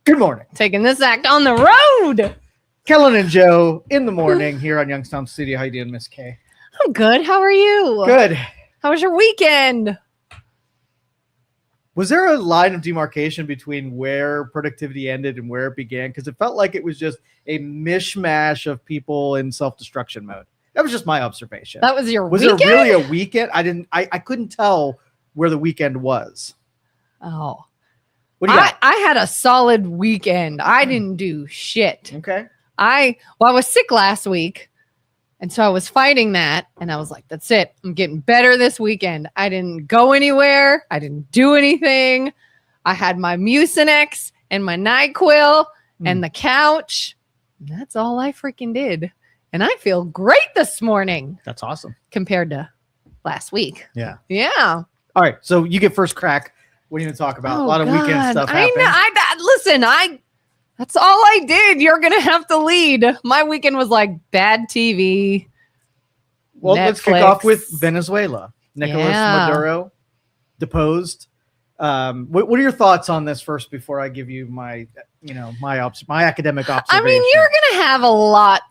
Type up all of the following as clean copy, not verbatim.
Good morning. Taking this act on the road. Kelin and Joe in the morning here on Youngstown Studio. How you doing, Miss K? I'm good. How are you? Good. How was your weekend? Was there a line of demarcation between where productivity ended and where it began? Because it felt like it was just a mishmash of people in self-destruction mode. That was just my observation. That was your weekend? Was there really a weekend? I couldn't tell where the weekend was. Oh. What do you got? I had a solid weekend. I didn't do shit. Okay. I was sick last week, and so I was fighting that, and I was like, that's it. I'm getting better this weekend. I didn't go anywhere. I didn't do anything. I had my Mucinex and my NyQuil and the couch. And that's all I freaking did. And I feel great this morning. That's awesome. Compared to last week. Yeah. Yeah. All right. So you get first crack. What are you going to talk about? A lot of weekend stuff happened. That's all I did. You're going to have to lead. My weekend was like bad TV. Well, Netflix. Let's kick off with Venezuela. Nicolas Maduro deposed. What are your thoughts on this first before I give you my academic observation? I mean, you're going to have a lot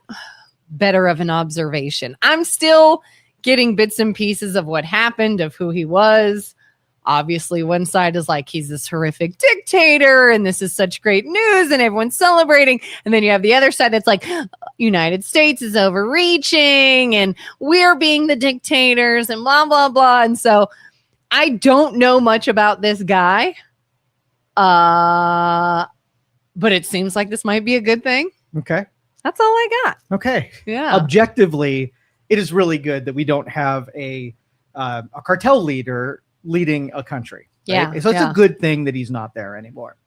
better of an observation. I'm still getting bits and pieces of what happened, of who he was. Obviously, one side is like, he's this horrific dictator and this is such great news and everyone's celebrating. And then you have the other side that's like, United States is overreaching and we're being the dictators and blah, blah, blah. And so I don't know much about this guy, but it seems like this might be a good thing. Okay. That's all I got. Okay. Yeah. Objectively, it is really good that we don't have a cartel leader leading a country. Right? Yeah. So it's a good thing that he's not there anymore.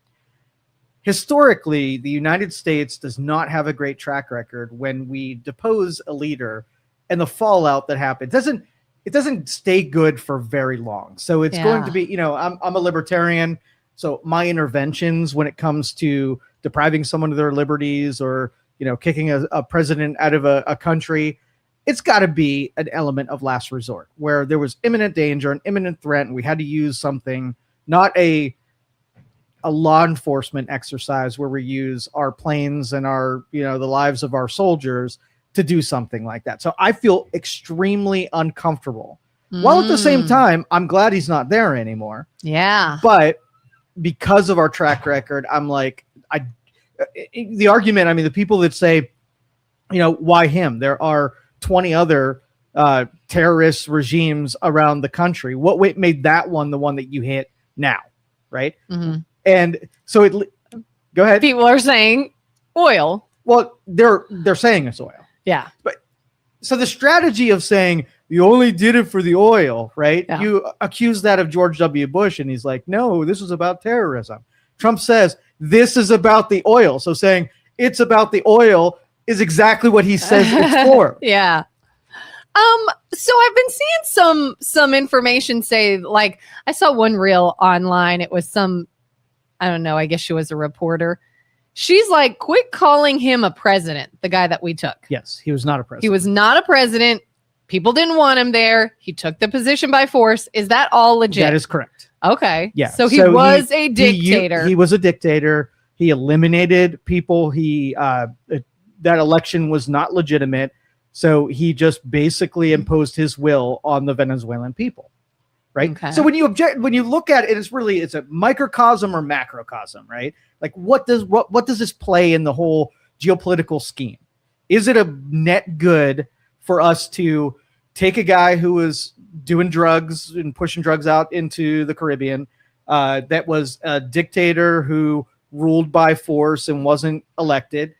Historically, the United States does not have a great track record when we depose a leader and the fallout that happens. It doesn't stay good for very long. So it's going to be, I'm a libertarian. So my interventions when it comes to depriving someone of their liberties or, kicking a president out of a country, it's got to be an element of last resort where there was imminent danger, an imminent threat, and we had to use something, not a law enforcement exercise where we use our planes and our, the lives of our soldiers to do something like that. So I feel extremely uncomfortable. While at the same time, I'm glad he's not there anymore. Yeah. But because of our track record, I'm like, the argument, the people that say, why him? There are 20 other terrorist regimes around the country. What made that one the one that you hit now, right? Mm-hmm. And so go ahead. People are saying oil. Well, they're saying it's oil. Yeah. But so the strategy of saying you only did it for the oil, right? Yeah. You accuse that of George W. Bush, and he's like, no, this is about terrorism. Trump says this is about the oil. So saying it's about the oil is exactly what he says it's for. Yeah. So I've been seeing some information say, like, I saw one reel online. It was I don't know, I guess she was a reporter. She's like, quit calling him a president, the guy that we took. Yes, he was not a president. He was not a president. People didn't want him there. He took the position by force. Is that all legit? That is correct. Okay. Yeah. So he was a dictator. He was a dictator. He eliminated people. That election was not legitimate. So he just basically imposed his will on the Venezuelan people. Right. Okay. So when you look at it, it's a microcosm or macrocosm, right? Like what does this play in the whole geopolitical scheme? Is it a net good for us to take a guy who was doing drugs and pushing drugs out into the Caribbean, that was a dictator who ruled by force and wasn't elected,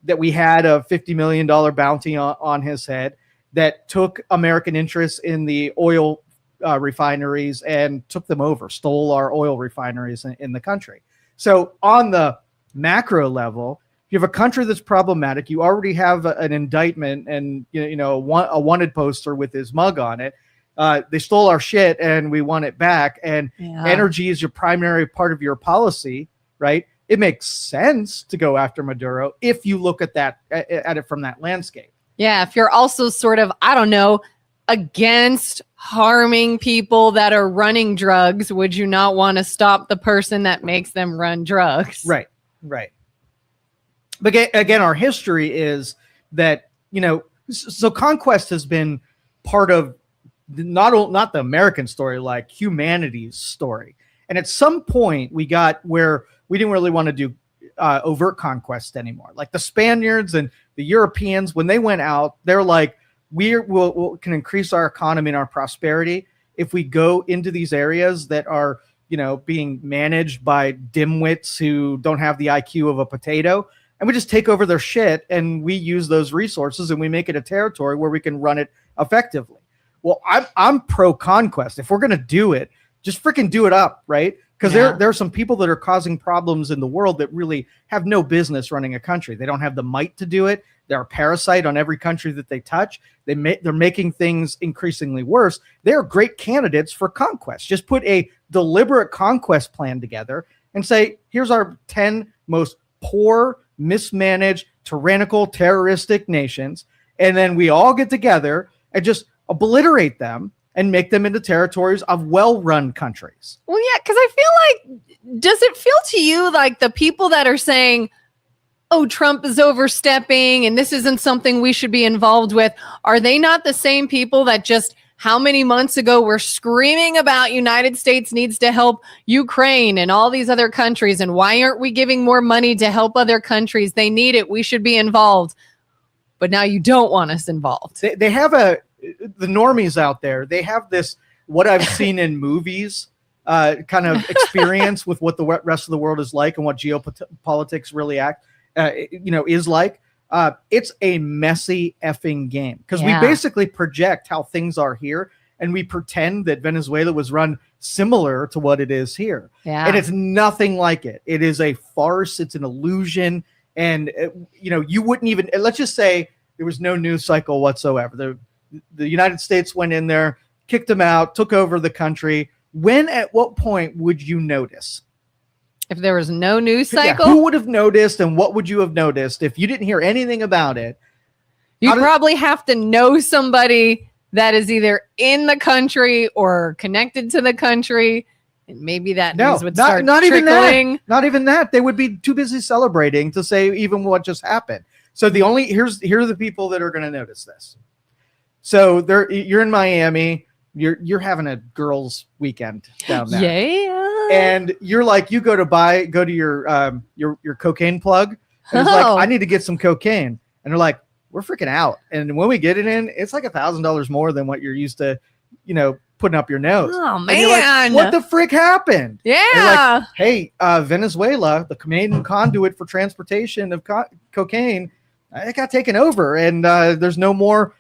that we had a $50 million bounty on his head, that took American interests in the oil refineries and took them over, stole our oil refineries in the country. So on the macro level, you have a country that's problematic. You already have an indictment and a wanted poster with his mug on it. They stole our shit and we want it back. And energy is your primary part of your policy, right? It makes sense to go after Maduro if you look at it from that landscape. Yeah, if you're also sort of, I don't know, against harming people that are running drugs, would you not want to stop the person that makes them run drugs? Right. Right. But again, our history is that, so conquest has been part of not the American story, like humanity's story. And at some point we got where we didn't really want to do overt conquest anymore. Like the Spaniards and the Europeans, when they went out, they're like, we can increase our economy and our prosperity if we go into these areas that are, being managed by dimwits who don't have the IQ of a potato. And we just take over their shit and we use those resources and we make it a territory where we can run it effectively. Well, I'm pro conquest. If we're going to do it, just freaking do it up, right? Because there are some people that are causing problems in the world that really have no business running a country. They don't have the might to do it. They're a parasite on every country that they touch. They're making things increasingly worse. They're great candidates for conquest. Just put a deliberate conquest plan together and say, here's our 10 most poor, mismanaged, tyrannical, terroristic nations. And then we all get together and just obliterate them and make them into territories of well-run countries. Well, yeah, because I feel like, does it feel to you like the people that are saying, oh, Trump is overstepping and this isn't something we should be involved with, are they not the same people that just how many months ago were screaming about United States needs to help Ukraine and all these other countries, and why aren't we giving more money to help other countries? They need it. We should be involved. But now you don't want us involved. They have the normies out there, they have this, what I've seen in movies, kind of experience with what the rest of the world is like and what geopolitics really is like. It's a messy effing game because we basically project how things are here and we pretend that Venezuela was run similar to what it is here. Yeah. And it's nothing like it. It is a farce. It's an illusion. And, you wouldn't even, let's just say there was no news cycle whatsoever. The United States went in there, kicked them out, took over the country. At what point would you notice? If there was no news cycle? Who would have noticed, and what would you have noticed if you didn't hear anything about it? You'd probably have to know somebody that is either in the country or connected to the country, and maybe that news would start trickling. Not even that. They would be too busy celebrating to say even what just happened. So here are the people that are going to notice this. So you're in Miami. You're having a girls' weekend down there. Yeah. And you're like, you go to your cocaine plug. And it's like, I need to get some cocaine. And they're like, we're freaking out. And when we get it in, it's like $1,000 more than what you're used to, putting up your nose. Oh, man. And you're like, what the frick happened? Yeah. Like, hey, Venezuela, the main conduit for transportation of cocaine, it got taken over. And there's no more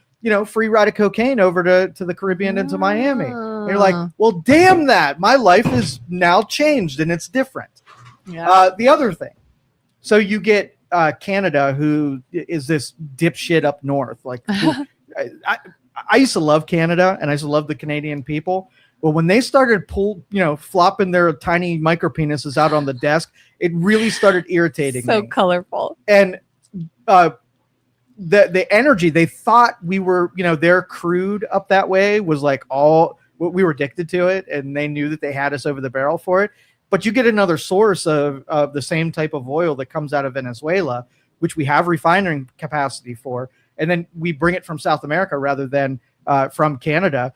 free ride of cocaine over to the Caribbean and to Miami. And you're like, well, damn that. My life is now changed and it's different. Yeah. The other thing. So you get Canada, who is this dipshit up north. Like I used to love Canada and I used to love the Canadian people. Well, when they started flopping their tiny micro penises out on the desk, it really started irritating me. So colorful. And the energy, they thought we were, their crude up that way was like we were addicted to it, and they knew that they had us over the barrel for it. But you get another source of the same type of oil that comes out of Venezuela, which we have refining capacity for, and then we bring it from South America rather than from Canada.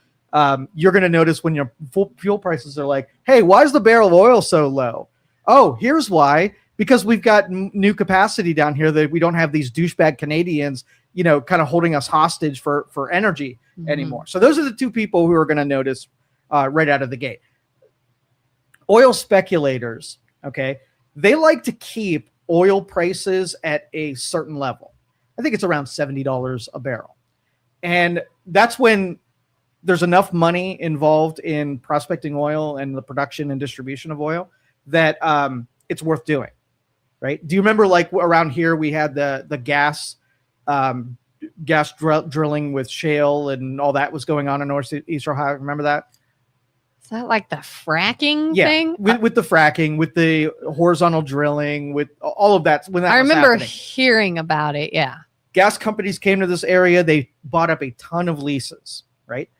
You're going to notice when your fuel prices are like, hey, why is the barrel of oil so low? Oh, here's why. Because we've got new capacity down here that we don't have these douchebag Canadians, kind of holding us hostage for energy anymore. So those are the two people who are going to notice right out of the gate. Oil speculators, okay, they like to keep oil prices at a certain level. I think it's around $70 a barrel. And that's when there's enough money involved in prospecting oil and the production and distribution of oil that it's worth doing. Right? Do you remember, like around here, we had the gas drilling with shale and all that was going on in Northeast Ohio? Remember that? Is that like the fracking thing? With the fracking, with the horizontal drilling, with all of that. When that I remember happening. Hearing about it. Yeah. Gas companies came to this area. They bought up a ton of leases. Right?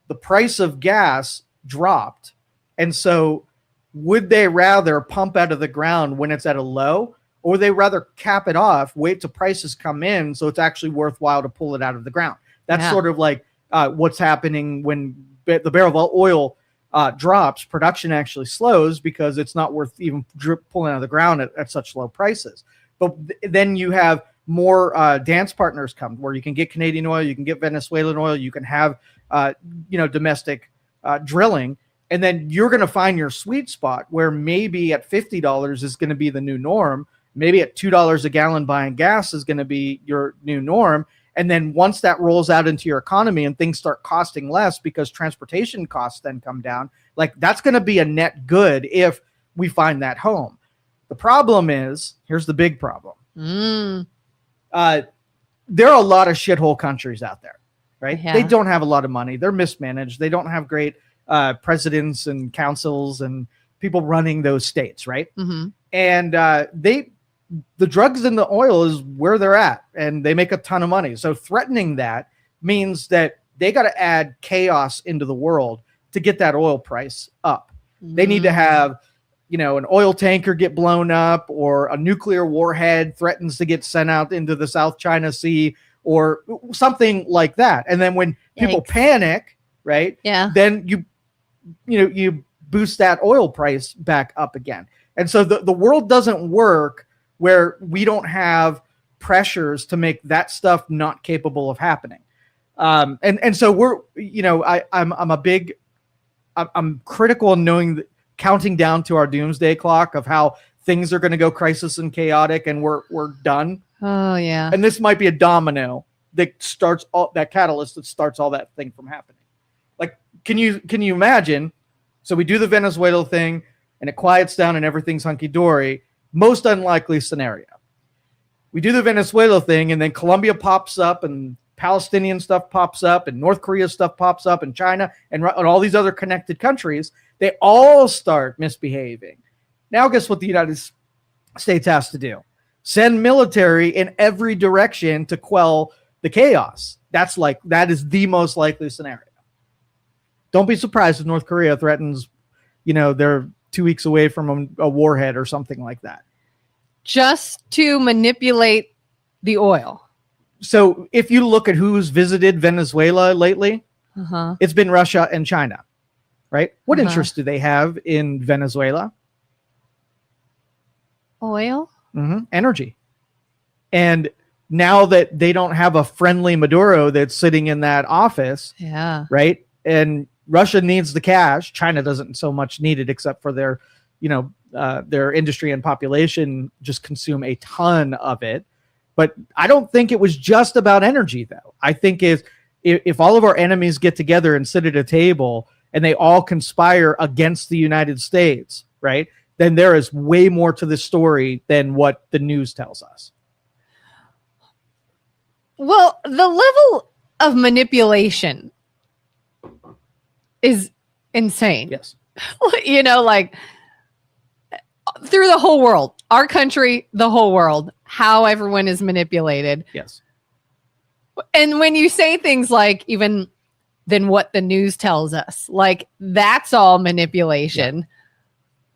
The price of gas dropped, and so would they rather pump out of the ground when it's at a low or they rather cap it off, wait till prices come in so it's actually worthwhile to pull it out of the ground. That's sort of like what's happening when the barrel of oil drops. Production actually slows because it's not worth even pulling out of the ground at such low prices. But then you have more dance partners come where you can get Canadian oil, you can get Venezuelan oil, you can have domestic drilling, and then you're going to find your sweet spot where maybe at $50 is going to be the new norm. Maybe at $2 a gallon buying gas is going to be your new norm. And then once that rolls out into your economy and things start costing less because transportation costs then come down, like that's going to be a net good if we find that home. The problem is, here's the big problem. There are a lot of shithole countries out there, right? Yeah. They don't have a lot of money. They're mismanaged. They don't have great presidents and councils and people running those states, right? Mm-hmm. And the drugs and the oil is where they're at, and they make a ton of money. So threatening that means that they got to add chaos into the world to get that oil price up. They need to have, an oil tanker get blown up, or a nuclear warhead threatens to get sent out into the South China Sea, or something like that. And then when people panic, right? Yeah. Then you boost that oil price back up again. And so the world doesn't work where we don't have pressures to make that stuff not capable of happening. And so we're, I'm critical in knowing that, counting down to our doomsday clock of how things are going to go crisis and chaotic, and we're done. Oh yeah. And this might be a domino that starts that catalyst that starts all that thing from happening. Like, can you imagine? So we do the Venezuela thing and it quiets down and everything's hunky-dory. Most unlikely scenario. We do the Venezuela thing and then Colombia pops up and Palestinian stuff pops up and North Korea stuff pops up and China and all these other connected countries. They all start misbehaving. Now guess what the United States has to do? Send military in every direction to quell the chaos. That is the most likely scenario. Don't be surprised if North Korea threatens, they're 2 weeks away from a warhead or something like that. Just to manipulate the oil. So if you look at who's visited Venezuela lately, it's been Russia and China, right? What interest do they have in Venezuela? Oil? Energy. And now that they don't have a friendly Maduro that's sitting in that office, right? And Russia needs the cash. China doesn't so much need it, except for their industry and population just consume a ton of it. But I don't think it was just about energy, though. I think if all of our enemies get together and sit at a table and they all conspire against the United States, right, then there is way more to this story than what the news tells us. Well, the level of manipulation is insane. Yes. Like through the whole world, our country, the whole world, how everyone is manipulated. Yes. And when you say things like even than what the news tells us, like that's all manipulation. Yeah.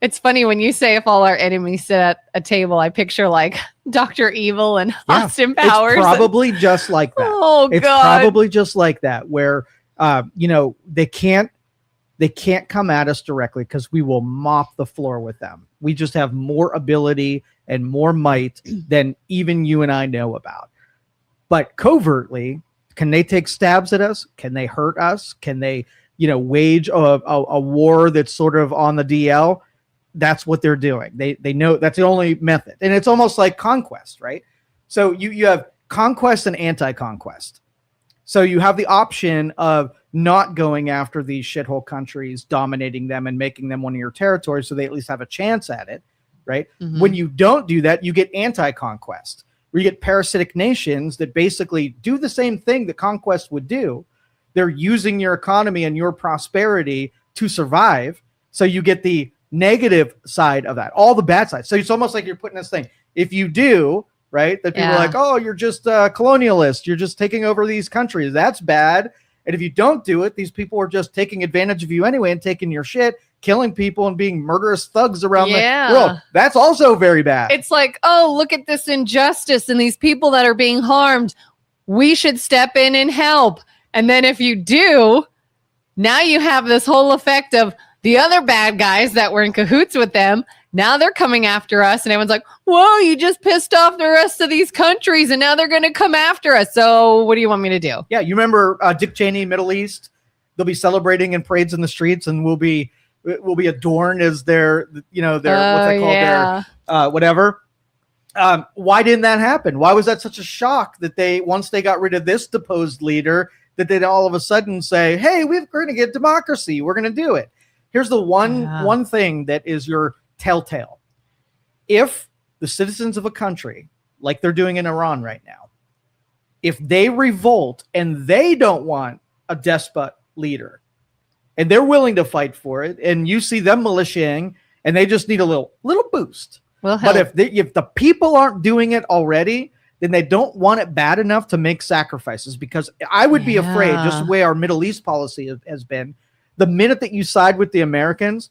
It's funny when you say if all our enemies sit at a table, I picture like Dr. Evil and Austin Powers. It's probably just like that. Oh, it's God. Probably just like that, where they can't come at us directly because we will mop the floor with them. We just have more ability and more might than even you and I know about. But covertly, can they take stabs at us? Can they hurt us? Can they, wage a war that's sort of on the DL? That's what they're doing. They know that's the only method. And it's almost like conquest, right? So you have conquest and anti-conquest. So you have the option of not going after these shithole countries, dominating them and making them one of your territories so they at least have a chance at it, right? Mm-hmm. When you don't do that, you get anti-conquest, where you get parasitic nations that basically do the same thing that conquest would do. They're using your economy and your prosperity to survive. So you get the negative side of that, all the bad sides. So it's almost like you're putting this thing. If you do, right, that people are like, oh, you're just a colonialist. You're just taking over these countries. That's bad. And if you don't do it, these people are just taking advantage of you anyway and taking your shit. killing people and being murderous thugs around Yeah. the world. That's also very bad. It's like, oh, look at this injustice and these people that are being harmed. We should step in and help. And then if you do, now you have this whole effect of the other bad guys that were in cahoots with them. Now they're coming after us. And everyone's like, whoa, you just pissed off the rest of these countries. And now they're going to come after us. So what do you want me to do? Yeah, you remember Dick Cheney, Middle East? They'll be celebrating in parades in the streets, and we'll be adorned as their what's that called? Yeah. Their whatever. Why didn't that happen? Why was that such a shock that once they got rid of this deposed leader, that they'd all of a sudden say, hey, we're going to get democracy. We're going to do it. Here's the one thing that is your telltale. If the citizens of a country, like they're doing in Iran right now, if they revolt and they don't want a despot leader and they're willing to fight for it, and you see them militiaing and they just need a little boost. Well, but if the people aren't doing it already, then they don't want it bad enough to make sacrifices, because I would be afraid, just the way our Middle East policy has been, the minute that you side with the Americans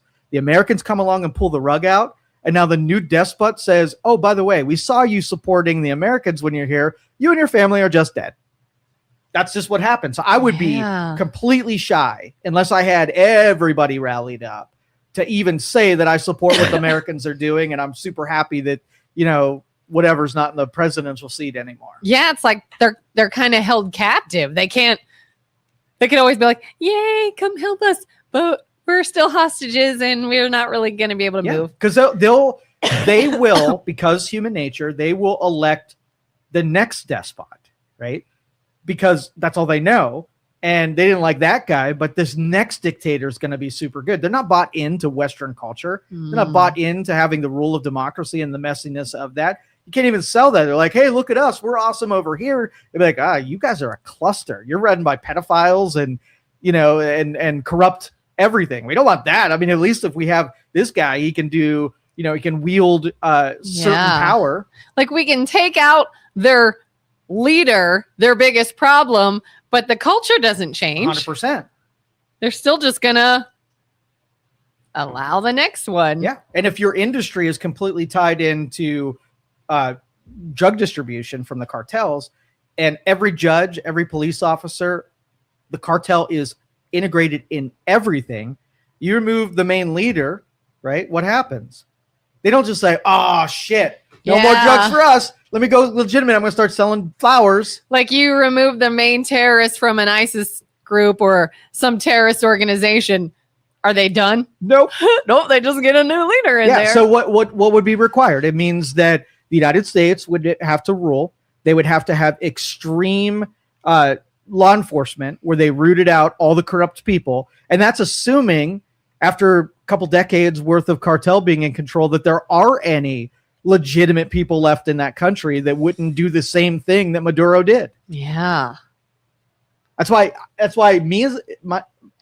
come along and pull the rug out. And now the new despot says, oh, by the way, we saw you supporting the Americans when you're here. You and your family are just dead. That's just what happens. So I would be completely shy unless I had everybody rallied up to even say that I support what the Americans are doing. And I'm super happy that, whatever's not in the presidential seat anymore. Yeah, it's like they're kind of held captive. They can always be like, yay, come help us. But we're still hostages and we're not really going to be able to move. Because they will, because human nature, they will elect the next despot, right? Because that's all they know. And they didn't like that guy, but this next dictator is going to be super good. They're not bought into Western culture. They're not bought into having the rule of democracy and the messiness of that. You can't even sell that. They're like, hey, look at us. We're awesome over here. They'd be like, you guys are a cluster. You're run by pedophiles and, and corrupt everything. We don't want that. I mean, at least if we have this guy, he can do, he can wield certain power. Like, we can take out their leader, their biggest problem, but the culture doesn't change. 100%. They're still just going to allow the next one. Yeah. And if your industry is completely tied into drug distribution from the cartels, and every judge, every police officer, the cartel is integrated in everything, you remove the main leader, right? What happens? They don't just say, oh, shit, no more drugs for us. Let me go legitimate. I'm going to start selling flowers. Like, you remove the main terrorist from an ISIS group or some terrorist organization. Are they done? Nope. Nope. They just get a new leader in there. So what would be required? It means that the United States would have to rule. They would have to have extreme law enforcement where they rooted out all the corrupt people. And that's assuming, after a couple decades worth of cartel being in control, that there are any legitimate people left in that country that wouldn't do the same thing that Maduro did. Yeah. That's why me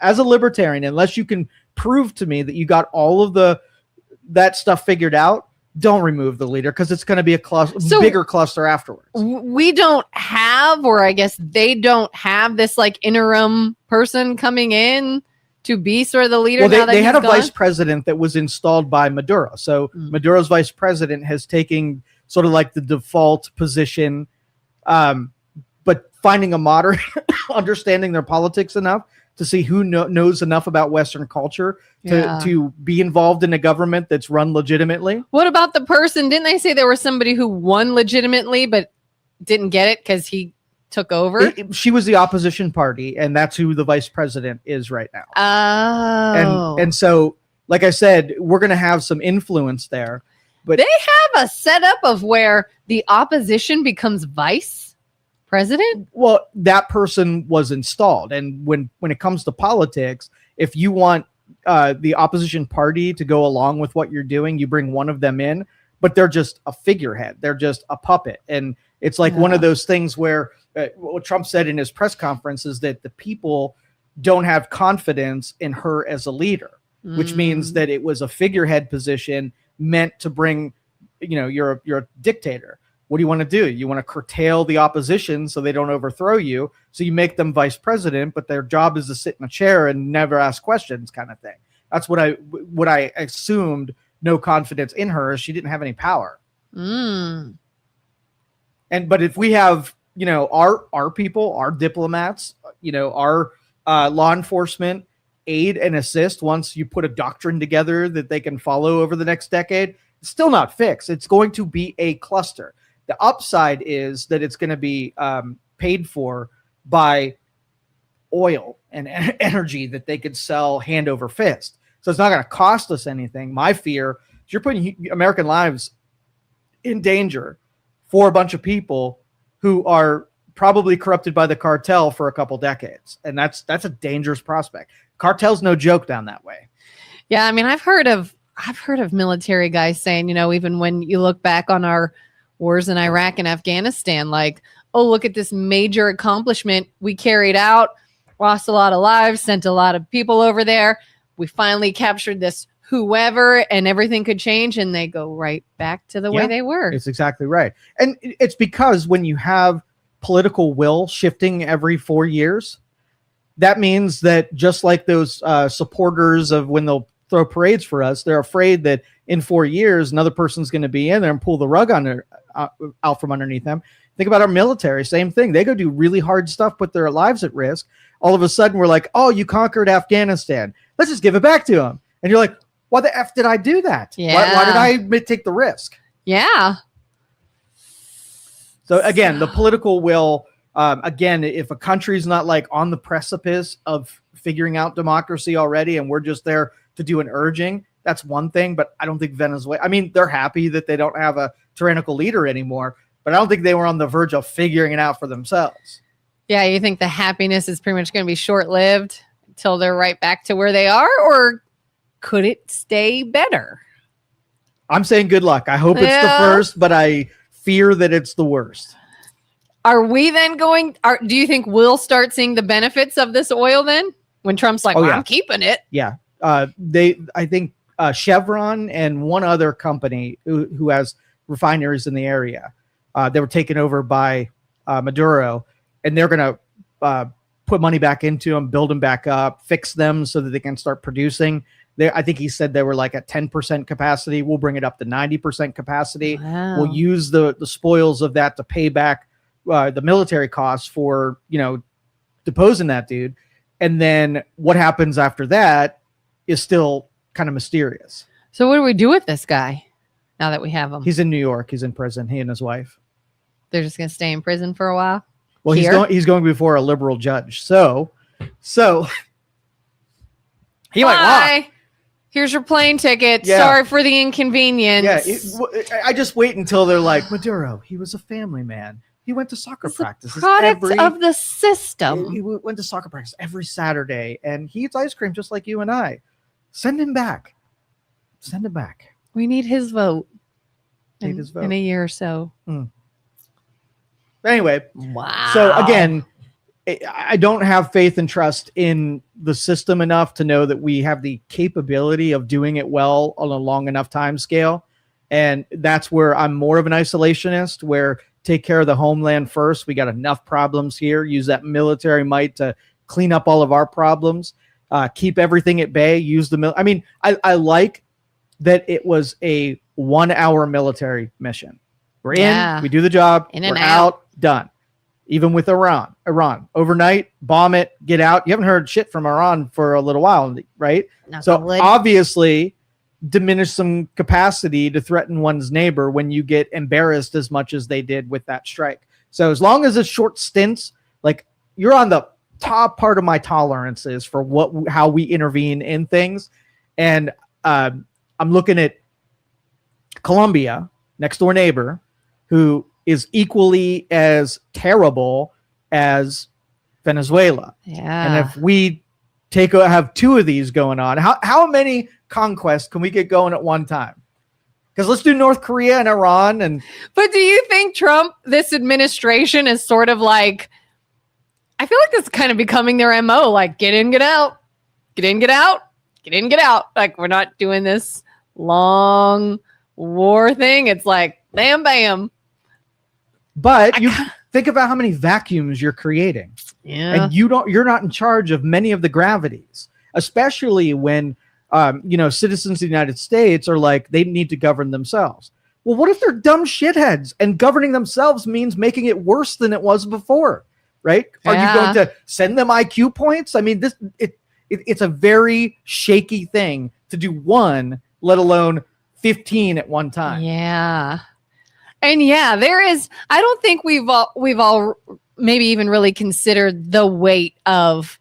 as a libertarian, unless you can prove to me that you got all of that stuff figured out, don't remove the leader, because it's going to be a bigger cluster afterwards. We don't have, or I guess they don't have, this like interim person coming in to be sort of the leader. Well, they had a vice president that was installed by Maduro. So Maduro's vice president has taken sort of like the default position, but finding a moderate, understanding their politics enough to see who knows enough about Western culture to be involved in a government that's run legitimately. What about the person? Didn't they say there was somebody who won legitimately but didn't get it because he took over? She was the opposition party, and that's who the vice president is right now. Oh. And so, like I said, we're going to have some influence there. But they have a setup of where the opposition becomes vice president? Well, that person was installed. And when it comes to politics, if you want the opposition party to go along with what you're doing, you bring one of them in, but they're just a figurehead. They're just a puppet. And it's like one of those things where what Trump said in his press conference is that the people don't have confidence in her as a leader, which means that it was a figurehead position meant to bring, you're a dictator. What do you want to do? You want to curtail the opposition so they don't overthrow you. So you make them vice president, but their job is to sit in a chair and never ask questions, kind of thing. That's what I assumed. No confidence in her, as she didn't have any power. Mm. But if we have, our people, our diplomats, our law enforcement aid and assist, once you put a doctrine together that they can follow over the next decade, it's still not fixed. It's going to be a cluster. The upside is that it's going to be paid for by oil and energy that they could sell hand over fist. So it's not going to cost us anything. My fear is you're putting American lives in danger for a bunch of people who are probably corrupted by the cartel for a couple decades. And that's a dangerous prospect. Cartel's no joke down that way. Yeah, I mean, I've heard of military guys saying, even when you look back on our wars in Iraq and Afghanistan, like, oh, look at this major accomplishment we carried out, lost a lot of lives, sent a lot of people over there. We finally captured this whoever, and everything could change, and they go right back to the way they were. It's exactly right. And it's because when you have political will shifting every 4 years, that means that just like those supporters of when they'll throw parades for us, they're afraid that in 4 years, another person's going to be in there and pull the rug out from underneath them. Think about our military, same thing. They go do really hard stuff, put their lives at risk. All of a sudden, we're like, oh, you conquered Afghanistan. Let's just give it back to them. And you're like, why the F did I do that? Yeah. Why did I take the risk? Yeah. So again, the political will, again, if a country's not like on the precipice of figuring out democracy already, and we're just there to do an urging, that's one thing. But I don't think Venezuela, I mean, they're happy that they don't have a tyrannical leader anymore, but I don't think they were on the verge of figuring it out for themselves. Yeah, you think the happiness is pretty much going to be short-lived until they're right back to where they are, or could it stay better? I'm saying good luck. I hope it's the first, but I fear that it's the worst. Are we then do you think we'll start seeing the benefits of this oil then? When Trump's like, I'm keeping it. Yeah. I think Chevron and one other company who has refineries in the area, they were taken over by Maduro, and they're going to put money back into them, build them back up, fix them so that they can start producing. I think he said they were like at 10% capacity. We'll bring it up to 90% capacity. Wow. We'll use the spoils of that to pay back the military costs for, deposing that dude. And then what happens after that is still kind of mysterious. So what do we do with this guy now that we have him? He's in New York. He's in prison. He and his wife. They're just going to stay in prison for a while? Well, he's going before a liberal judge. So he might walk. Here's your plane ticket. Yeah. Sorry for the inconvenience. Yeah, I just wait until they're like, Maduro, he was a family man. He went to soccer practices. Product of the system. He went to soccer practice every Saturday, and he eats ice cream just like you and I. Send him back. Send him back. We need his vote. In a year or so. Anyway. Wow. So again, I don't have faith and trust in the system enough to know that we have the capability of doing it well on a long enough time scale. And that's where I'm more of an isolationist, where take care of the homeland first. We got enough problems here. Use that military might to clean up all of our problems. Keep everything at bay. Use the I mean, I like that it was a 1 hour military mission. We're in, we do the job, we're out, done. Even with Iran, overnight, bomb it, get out. You haven't heard shit from Iran for a little while, right? So obviously diminish some capacity to threaten one's neighbor when you get embarrassed as much as they did with that strike. So as long as it's short stints, like you're on the top part of my tolerances for how we intervene in things. And I'm looking at Colombia, next door neighbor, who is equally as terrible as Venezuela. Yeah. And if we have two of these going on, how many conquests can we get going at one time? Because let's do North Korea and Iran. But do you think Trump, this administration, is sort of like, I feel like this is kind of becoming their MO, like get in, get out, get in, get out, get in, get out. Like we're not doing this long war thing. It's like bam, bam. But you think about how many vacuums you're creating. Yeah. And you're not in charge of many of the gravities, especially when citizens of the United States are like, they need to govern themselves. Well, what if they're dumb shitheads and governing themselves means making it worse than it was before, right? Are you going to send them IQ points? I mean, it's a very shaky thing to do one, let alone 15 at one time. Yeah. And yeah, there is, I don't think we've all maybe even really considered the weight of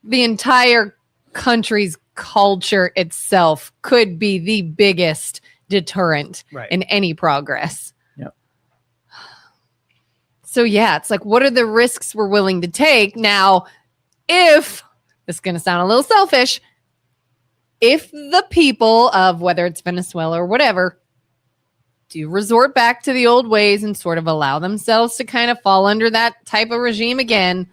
the entire country's culture itself could be the biggest deterrent in any progress. Yep. So yeah, it's like, what are the risks we're willing to take? Now, if this is going to sound a little selfish, if the people of whether it's Venezuela or whatever do resort back to the old ways and sort of allow themselves to kind of fall under that type of regime again,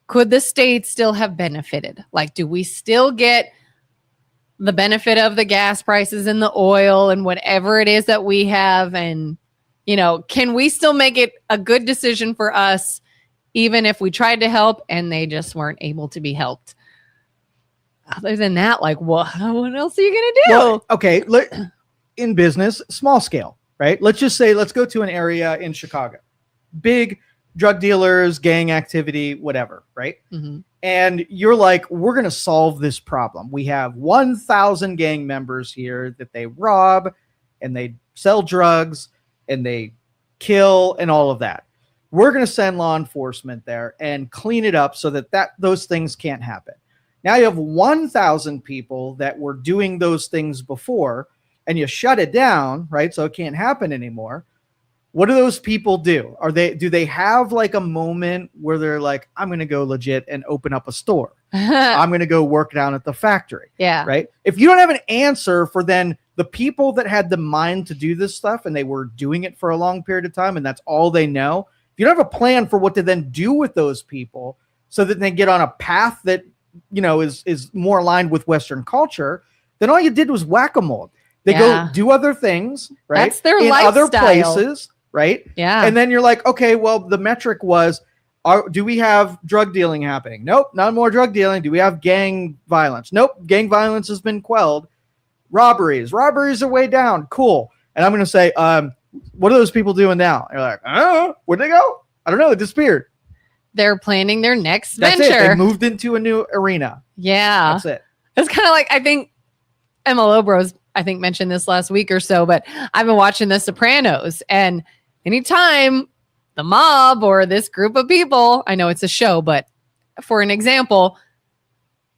could the state still have benefited? Like, do we still get the benefit of the gas prices and the oil and whatever it is that we have? And, can we still make it a good decision for us, even if we tried to help and they just weren't able to be helped? Other than that, like, what else are you going to do? Well, okay. In business, small scale, right? Let's just say, let's go to an area in Chicago. Big drug dealers, gang activity, whatever, right? Mm-hmm. And you're like, we're going to solve this problem. We have 1,000 gang members here that they rob and they sell drugs and they kill and all of that. We're going to send law enforcement there and clean it up so that those things can't happen. Now you have 1,000 people that were doing those things before and you shut it down, right? So it can't happen anymore. What do those people do? Do they have like a moment where they're like, I'm going to go legit and open up a store. I'm going to go work down at the factory. Yeah. Right. If you don't have an answer for then the people that had the mind to do this stuff and they were doing it for a long period of time and that's all they know. If you don't have a plan for what to then do with those people so that they get on a path that, is more aligned with Western culture, then all you did was whack-a-mole. They go do other things, right? That's their in lifestyle. Other places. Right? Yeah. And then you're like, okay, well, the metric was, do we have drug dealing happening? Nope, not more drug dealing. Do we have gang violence? Nope, gang violence has been quelled. Robberies are way down. Cool. And I'm going to say, what are those people doing now? And you're like, where'd they go? I don't know. They disappeared. They're planning their next That's venture. It. They moved into a new arena. Yeah. That's it. It's kind of like, I think Emma Lobros, mentioned this last week or so, but I've been watching The Sopranos, and anytime the mob or this group of people, I know it's a show, but for an example,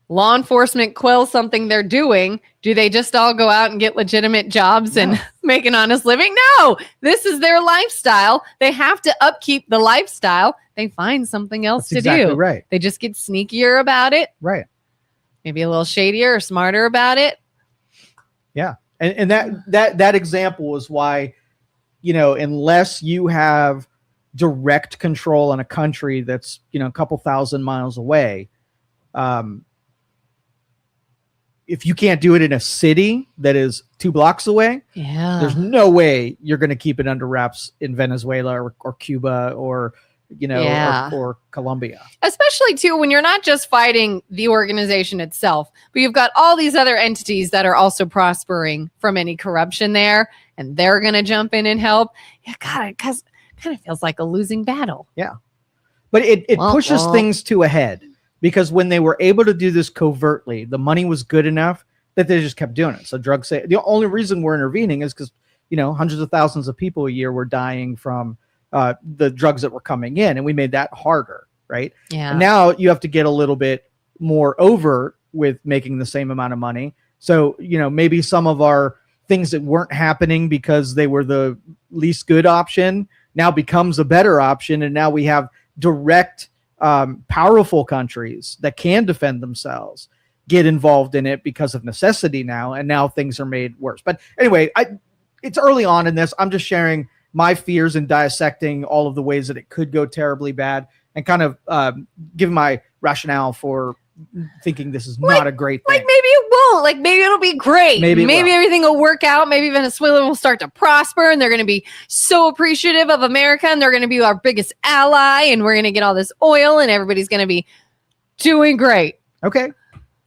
law enforcement quells something they're doing, do they just all go out and get legitimate jobs and make an honest living? No, this is their lifestyle. They have to upkeep the lifestyle. They find something else to do. Right. They just get sneakier about it. Right. Maybe a little shadier or smarter about it. Yeah. And that example is why, unless you have direct control in a country that's, a couple thousand miles away, if you can't do it in a city that is 2 blocks away, there's no way you're going to keep it under wraps in Venezuela or Cuba or, or Colombia. Especially too, when you're not just fighting the organization itself, but you've got all these other entities that are also prospering from any corruption there, and they're going to jump in and help. Yeah, God, it kind of feels like a losing battle. Yeah. But it pushes things to a head, because when they were able to do this covertly, the money was good enough that they just kept doing it. So the only reason we're intervening is because, hundreds of thousands of people a year were dying from the drugs that were coming in, and we made that harder, right? Yeah. And now you have to get a little bit more overt with making the same amount of money. So, maybe some of our things that weren't happening because they were the least good option now becomes a better option. And now we have direct, powerful countries that can defend themselves get involved in it because of necessity now. And now things are made worse. But anyway, it's early on in this. I'm just sharing my fears and dissecting all of the ways that it could go terribly bad, and kind of give my rationale for thinking this is not a great thing. Like maybe it won't. Like maybe it'll be great. Maybe everything will work out. Maybe Venezuela will start to prosper, and they're going to be so appreciative of America, and they're going to be our biggest ally, and we're going to get all this oil, and everybody's going to be doing great. Okay.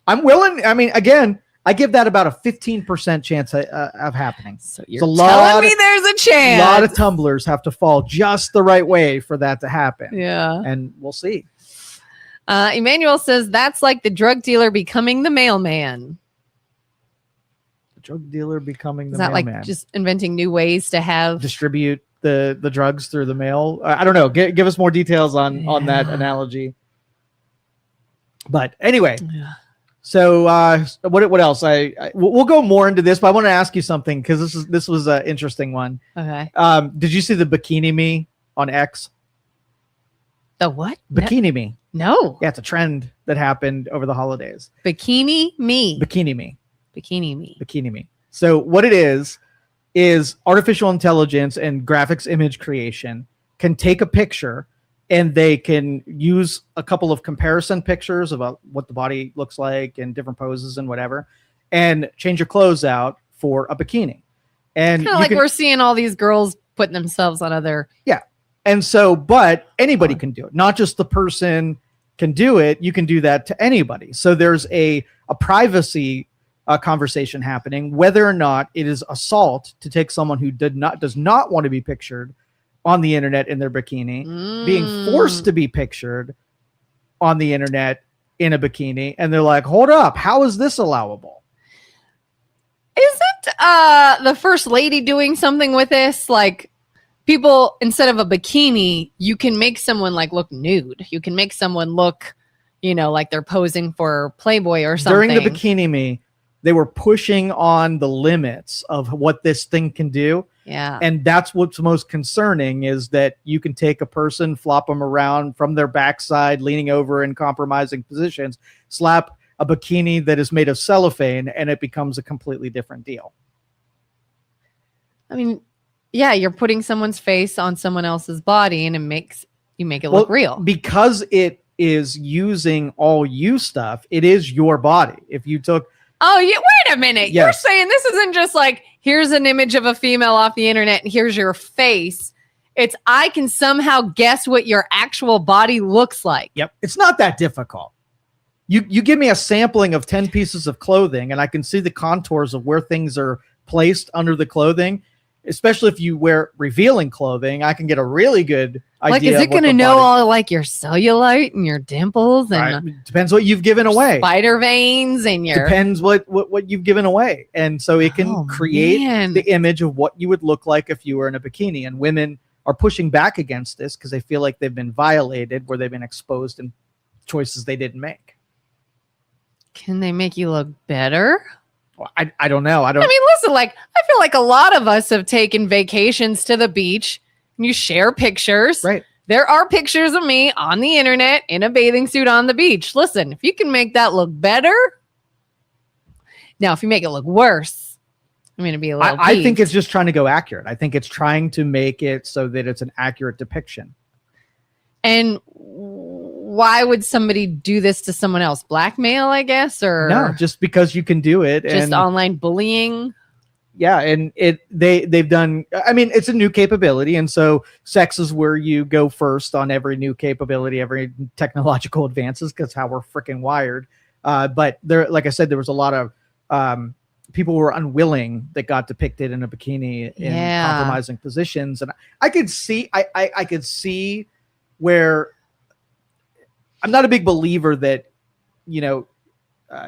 I'm willing. I mean, again, I give that about a 15% chance of happening. So you're It's telling me there's a chance. A lot of tumblers have to fall just the right way for that to happen. Yeah. And we'll see. Emmanuel says that's like the drug dealer becoming the mailman. The drug dealer becoming the Is that mailman. like just inventing new ways to have distribute the drugs through the mail? I don't know. Give us more details on that analogy. But anyway. Yeah. So what else? We'll go more into this, but I want to ask you something because this was an interesting one. Okay. Did you see the bikini me on X? The what? Bikini me. No. Yeah, it's a trend that happened over the holidays. Bikini me. Bikini me. Bikini me. Bikini me. So what it is artificial intelligence and graphics image creation can take a picture and they can use a couple of comparison pictures about what the body looks like and different poses and whatever, and change your clothes out for a bikini. And kind of like we're seeing all these girls putting themselves on other. Yeah. And so, but anybody can do it. Not just the person can do it. You can do that to anybody. So there's a privacy conversation happening, whether or not it is assault to take someone who does not want to be pictured on the internet in their bikini, being forced to be pictured on the internet in a bikini. And they're like, hold up, how is this allowable? Isn't the first lady doing something with this? Like people, instead of a bikini, you can make someone like look nude. You can make someone look, like they're posing for Playboy or something. During the bikini me, they were pushing on the limits of what this thing can do. Yeah. And that's what's most concerning is that you can take a person, flop them around from their backside, leaning over in compromising positions, slap a bikini that is made of cellophane, and it becomes a completely different deal. I mean, yeah, you're putting someone's face on someone else's body and you make it look real. Because it is using all you stuff, it is your body. If you took... Oh, yeah. Wait a minute. Yes. You're saying this isn't just like, here's an image of a female off the internet and here's your face. It's I can somehow guess what your actual body looks like. Yep. It's not that difficult. You give me a sampling of 10 pieces of clothing and I can see the contours of where things are placed under the clothing. Especially if you wear revealing clothing, I can get a really good idea. Like, is it going to know all like your cellulite and your dimples and depends what you've given away. Spider veins and your depends what you've given away, and so it can create the image of what you would look like if you were in a bikini. And women are pushing back against this because they feel like they've been violated, where they've been exposed in choices they didn't make. Can they make you look better? I don't know. I mean, listen, like, I feel like a lot of us have taken vacations to the beach and you share pictures. Right. There are pictures of me on the internet in a bathing suit on the beach. Listen, if you can make that look better. Now, if you make it look worse, I'm going to be a little I think it's just trying to go accurate. I think it's trying to make it so that it's an accurate depiction. And why would somebody do this to someone else? Blackmail, I guess, or no, just because you can do it. Just online bullying. Yeah, and they've done. I mean, it's a new capability, and so sex is where you go first on every new capability, every technological advances, because how we're freaking wired. But there, like I said, there was a lot of people who were unwilling that got depicted in a bikini in compromising positions, and I could see, I could see where. I'm not a big believer that,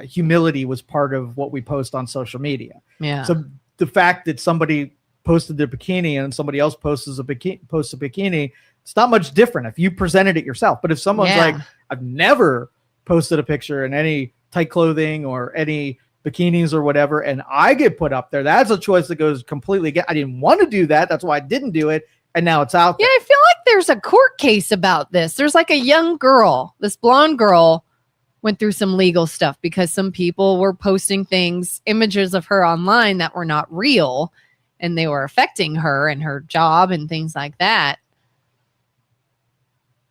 humility was part of what we post on social media. Yeah. So the fact that somebody posted their bikini and somebody else posts a bikini, it's not much different if you presented it yourself. But if someone's like, I've never posted a picture in any tight clothing or any bikinis or whatever, and I get put up there, that's a choice that goes completely. I didn't want to do that. That's why I didn't do it. And now it's out there. Yeah, I feel like there's a court case about this. There's like a young girl, this blonde girl went through some legal stuff because some people were posting images of her online that were not real, and they were affecting her and her job and things like that.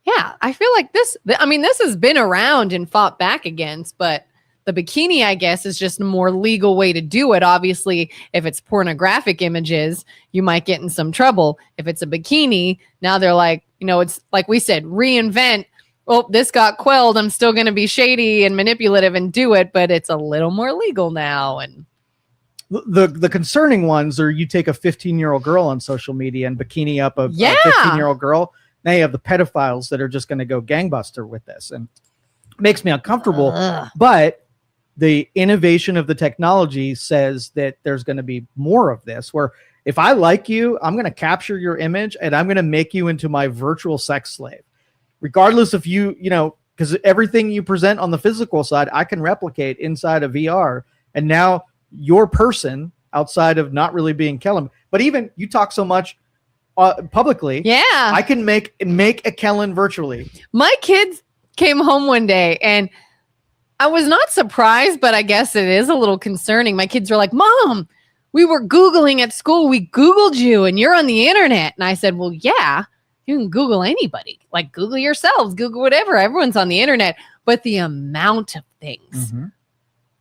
Yeah, I feel like this has been around and fought back against, but the bikini, I guess, is just a more legal way to do it. Obviously, if it's pornographic images, you might get in some trouble. If it's a bikini, now they're like, it's like we said, reinvent well, this got quelled. I'm still going to be shady and manipulative and do it, but it's a little more legal now. And the concerning ones are you take a 15-year-old girl on social media and bikini up a 15-year-old girl. Now you have the pedophiles that are just going to go gangbuster with this, and it makes me uncomfortable. But the innovation of the technology says that there's going to be more of this, where if I like you, I'm going to capture your image and I'm going to make you into my virtual sex slave, regardless of because everything you present on the physical side, I can replicate inside of VR. And now your person, outside of not really being Kelin, but even you talk so much publicly, I can make a Kelin virtually. My kids came home one day and I was not surprised, but I guess it is a little concerning. My kids were like, Mom, we were Googling at school. We Googled you and you're on the internet. And I said, well, yeah, you can Google anybody. Like Google yourselves, Google whatever. Everyone's on the internet. But the amount of things,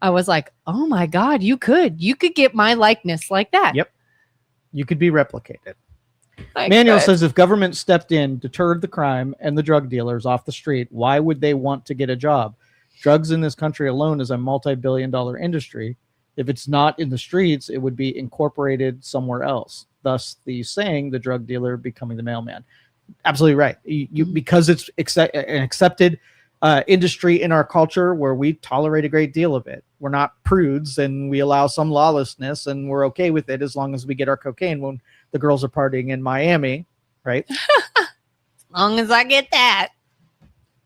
I was like, oh my God, you could get my likeness like that. Yep. You could be replicated. Manuel says if government stepped in, deterred the crime and the drug dealers off the street, why would they want to get a job? Drugs in this country alone is a multi-billion-dollar industry. If it's not in the streets, it would be incorporated somewhere else. Thus, the saying, the drug dealer becoming the mailman. Absolutely right. Because it's an accepted industry in our culture where we tolerate a great deal of it. We're not prudes and we allow some lawlessness and we're okay with it as long as we get our cocaine when the girls are partying in Miami, right? As long as I get that.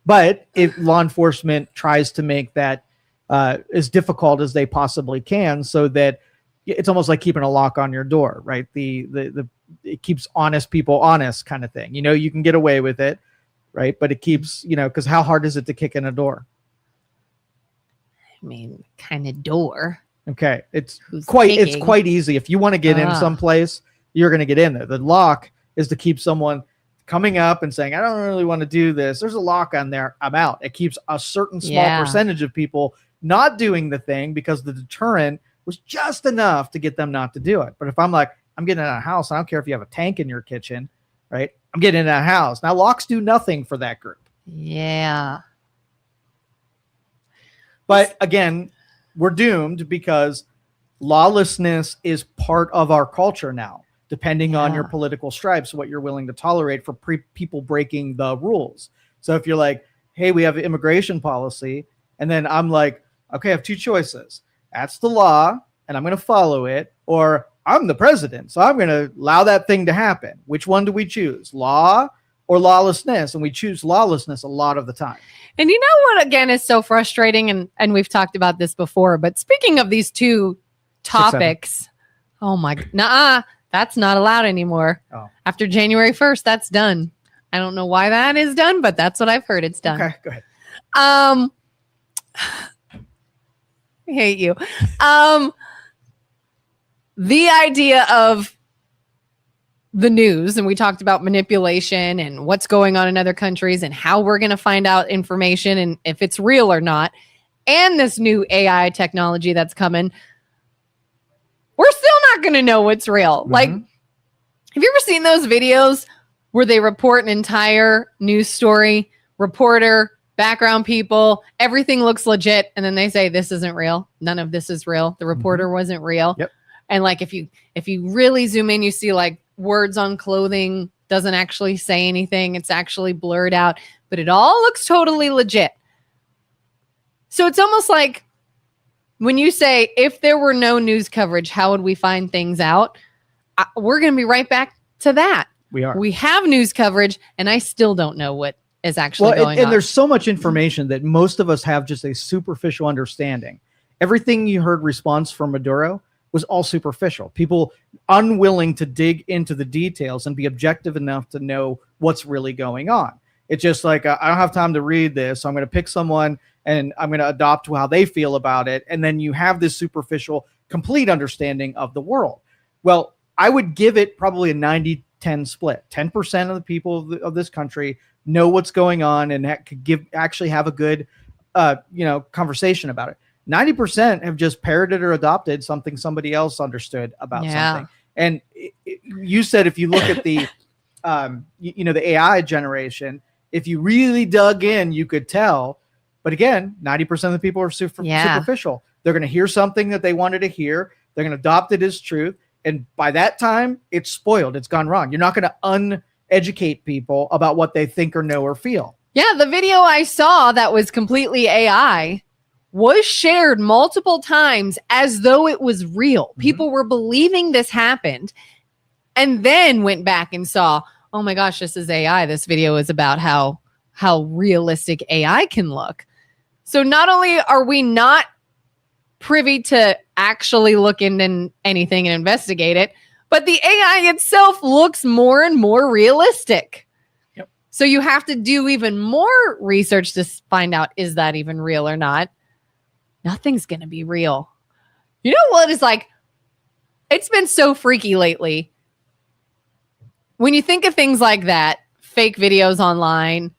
But if law enforcement tries to make that as difficult as they possibly can, so that it's almost like keeping a lock on your door, right? It keeps honest people honest, kind of thing. You can get away with it, right? But it keeps, because how hard is it to kick in a door? I mean, kind of door. Okay, it's quite easy. If you want to get in someplace, you're going to get in there. The lock is to keep someone coming up and saying, I don't really want to do this. There's a lock on there. I'm out. It keeps a certain small percentage of people not doing the thing because the deterrent was just enough to get them not to do it. But if I'm like, I'm getting in a house, I don't care if you have a tank in your kitchen, right? I'm getting in a house. Now locks do nothing for that group. Yeah. But again, we're doomed because lawlessness is part of our culture now, depending on your political stripes, what you're willing to tolerate for people breaking the rules. So if you're like, hey, we have immigration policy, and then I'm like, okay, I have two choices. That's the law, and I'm going to follow it, or I'm the president, so I'm going to allow that thing to happen. Which one do we choose, law or lawlessness? And we choose lawlessness a lot of the time. And you know what, again, is so frustrating, and we've talked about this before, but speaking of these two topics, oh my, that's not allowed anymore. Oh. After January 1st, that's done. I don't know why that is done, but that's what I've heard. It's done. Okay, go ahead. I hate you. The idea of the news, and we talked about manipulation and what's going on in other countries and how we're going to find out information and if it's real or not, and this new AI technology that's coming, we're still not going to know what's real. Mm-hmm. Like, have you ever seen those videos where they report an entire news story, reporter, background people, everything looks legit, and then they say this isn't real, none of this is real, the reporter wasn't real? Yep. And like if you really zoom in, you see like words on clothing doesn't actually say anything, it's actually blurred out, but it all looks totally legit. So it's almost like when you say, if there were no news coverage, how would we find things out? We're going to be right back to that. We are. We have news coverage, and I still don't know what is actually going on. And there's so much information that most of us have just a superficial understanding. Everything you heard response from Maduro was all superficial. People unwilling to dig into the details and be objective enough to know what's really going on. It's just like, I don't have time to read this, so I'm going to pick someone and I'm going to adopt how they feel about it. And then you have this superficial, complete understanding of the world. Well, I would give it probably a 90-10 split. 10% of the people of this country know what's going on and could actually have a good conversation about it. 90% have just parroted or adopted something somebody else understood about something. And you said if you look at the the AI generation, if you really dug in, you could tell. But again, 90% of the people are superficial. They're going to hear something that they wanted to hear. They're going to adopt it as truth. And by that time, it's spoiled. It's gone wrong. You're not going to uneducate people about what they think or know or feel. Yeah, the video I saw that was completely AI was shared multiple times as though it was real. Mm-hmm. People were believing this happened and then went back and saw, oh my gosh, this is AI. This video is about how realistic AI can look. So not only are we not privy to actually look into anything and investigate it, but the AI itself looks more and more realistic. Yep. So you have to do even more research to find out, is that even real or not? Nothing's going to be real. You know what is like, it's been so freaky lately. When you think of things like that, fake videos online,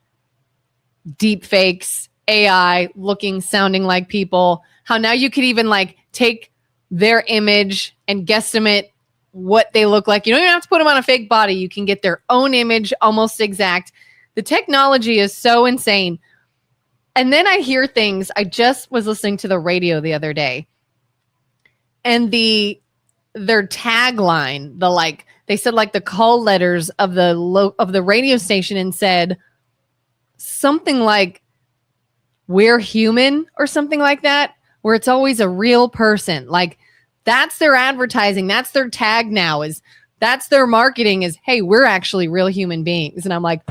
deep fakes, AI looking, sounding like people, how now you could even like take their image and guesstimate what they look like. You don't even have to put them on a fake body. You can get their own image almost exact. The technology is so insane. And then I hear things. I just was listening to the radio the other day, and their tagline, they said like the call letters of the radio station, and said something like, "We're human," or something like that, where it's always a real person. Like that's their advertising. That's their tag now, that's their marketing is, hey, we're actually real human beings. And I'm like,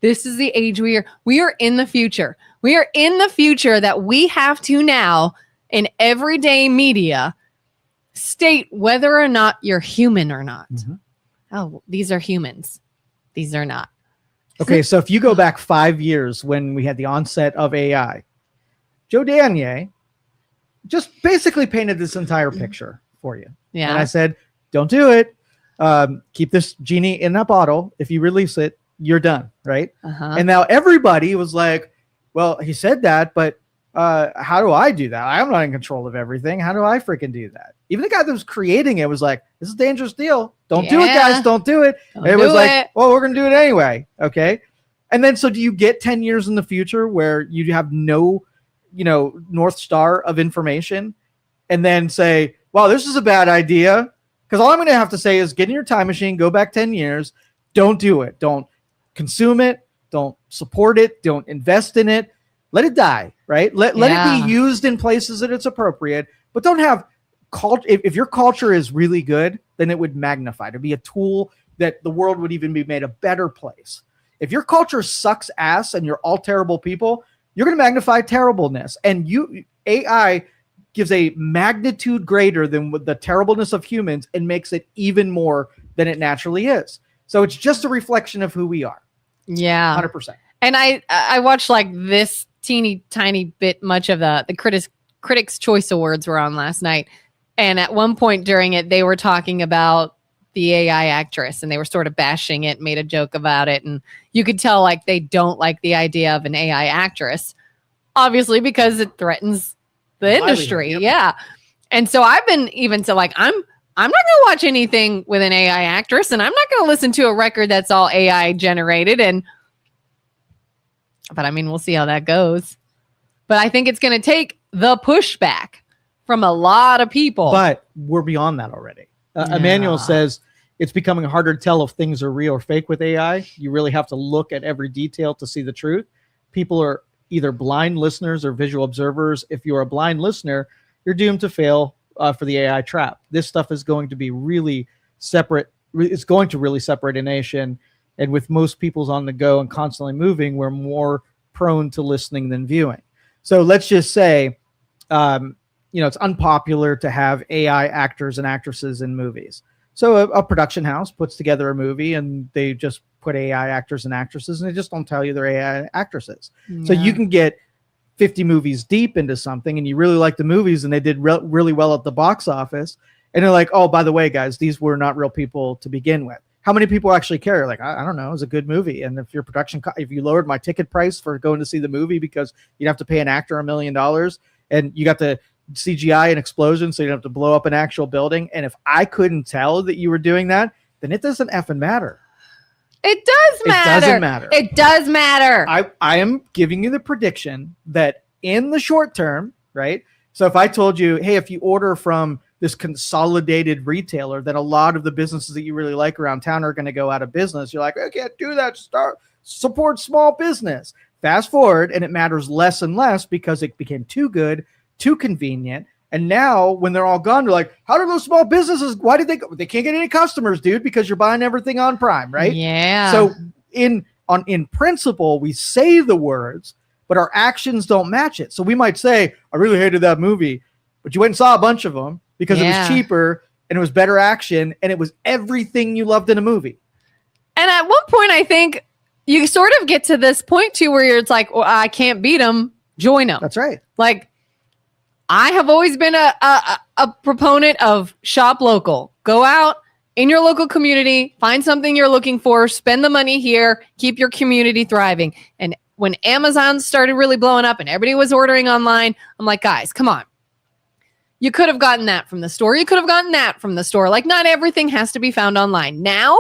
this is the age we are in the future. We are in the future that we have to now in everyday media state whether or not you're human or not. Mm-hmm. Oh, these are humans. These are not. Okay, so if you go back 5 years when we had the onset of AI, Joe Danyi just basically painted this entire picture for you. Yeah. And I said, don't do it. Keep this genie in that bottle. If you release it, you're done, right? Uh-huh. And now everybody was like, well, he said that, but how do I do that? I'm not in control of everything. How do I freaking do that? Even the guy that was creating it was like, this is a dangerous deal. Don't do it, guys. Don't do it. It was like, well, we're going to do it anyway. Okay. And then, so do you get 10 years in the future where you have no, North Star of information and then say, well, this is a bad idea? Because all I'm going to have to say is get in your time machine, go back 10 years. Don't do it. Don't consume it. Don't support it. Don't invest in it. Let it die, right? Let it be used in places that it's appropriate, but don't have culture. If your culture is really good, then it would magnify. It'd be a tool that the world would even be made a better place. If your culture sucks ass and you're all terrible people, you're going to magnify terribleness. And AI gives a magnitude greater than the terribleness of humans and makes it even more than it naturally is. So it's just a reflection of who we are. Yeah. 100%. And I watched like this teeny tiny bit much of the Critics' Choice Awards were on last night. And at one point during it, they were talking about the AI actress and they were sort of bashing it, made a joke about it. And you could tell like they don't like the idea of an AI actress, obviously, because it threatens the industry. Yep. Yeah. And so I've been even to like, I'm not going to watch anything with an AI actress, and I'm not going to listen to a record that's all AI generated. But I mean, we'll see how that goes. But I think it's going to take the pushback from a lot of people. But we're beyond that already. Emmanuel says it's becoming harder to tell if things are real or fake with AI. You really have to look at every detail to see the truth. People are either blind listeners or visual observers. If you're a blind listener, you're doomed to fail for the AI trap. This stuff is going to be really separate. It's going to really separate a nation. And with most people's on the go and constantly moving, we're more prone to listening than viewing. So let's just say, it's unpopular to have AI actors and actresses in movies. So a production house puts together a movie and they just put AI actors and actresses, and they just don't tell you they're AI actresses. Yeah. So you can get 50 movies deep into something and you really like the movies and they did really well at the box office. And they're like, oh, by the way, guys, these were not real people to begin with. How many people actually care? Like, I don't know. It was a good movie. And if your if you lowered my ticket price for going to see the movie because you'd have to pay an actor $1 million and you got the CGI and explosion, so you don't have to blow up an actual building. And if I couldn't tell that you were doing that, then it doesn't effing matter. It does matter. It doesn't matter. It does matter. I am giving you the prediction that in the short term, right? So if I told you, hey, if you order from this consolidated retailer, then a lot of the businesses that you really like around town are going to go out of business. You're like, I can't do that. Support small business. Fast forward, and it matters less and less because it became too good, too convenient. And now when they're all gone, they're like, how do those small businesses, why did they go? They can't get any customers, dude, because you're buying everything on Prime, right? Yeah. So in principle, we say the words, but our actions don't match it. So we might say, I really hated that movie, but you went and saw a bunch of them because it was cheaper and it was better action and it was everything you loved in a movie. And at one point, I think you sort of get to this point too where it's like, well, I can't beat them, join them. That's right. Like, I have always been a proponent of shop local. Go out in your local community, find something you're looking for, spend the money here, keep your community thriving. And when Amazon started really blowing up and everybody was ordering online, I'm like, guys, come on. You could have gotten that from the store. You could have gotten that from the store. Like, not everything has to be found online. Now,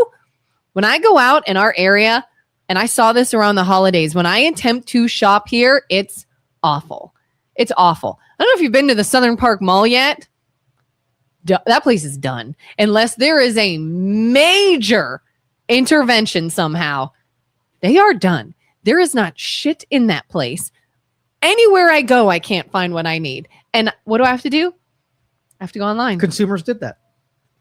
when I go out in our area, and I saw this around the holidays, when I attempt to shop here, it's awful. It's awful. I don't know if you've been to the Southern Park Mall yet. That place is done. Unless there is a major intervention somehow, they are done. There is not shit in that place. Anywhere I go, I can't find what I need. And what do I have to do? I have to go online. Consumers did that.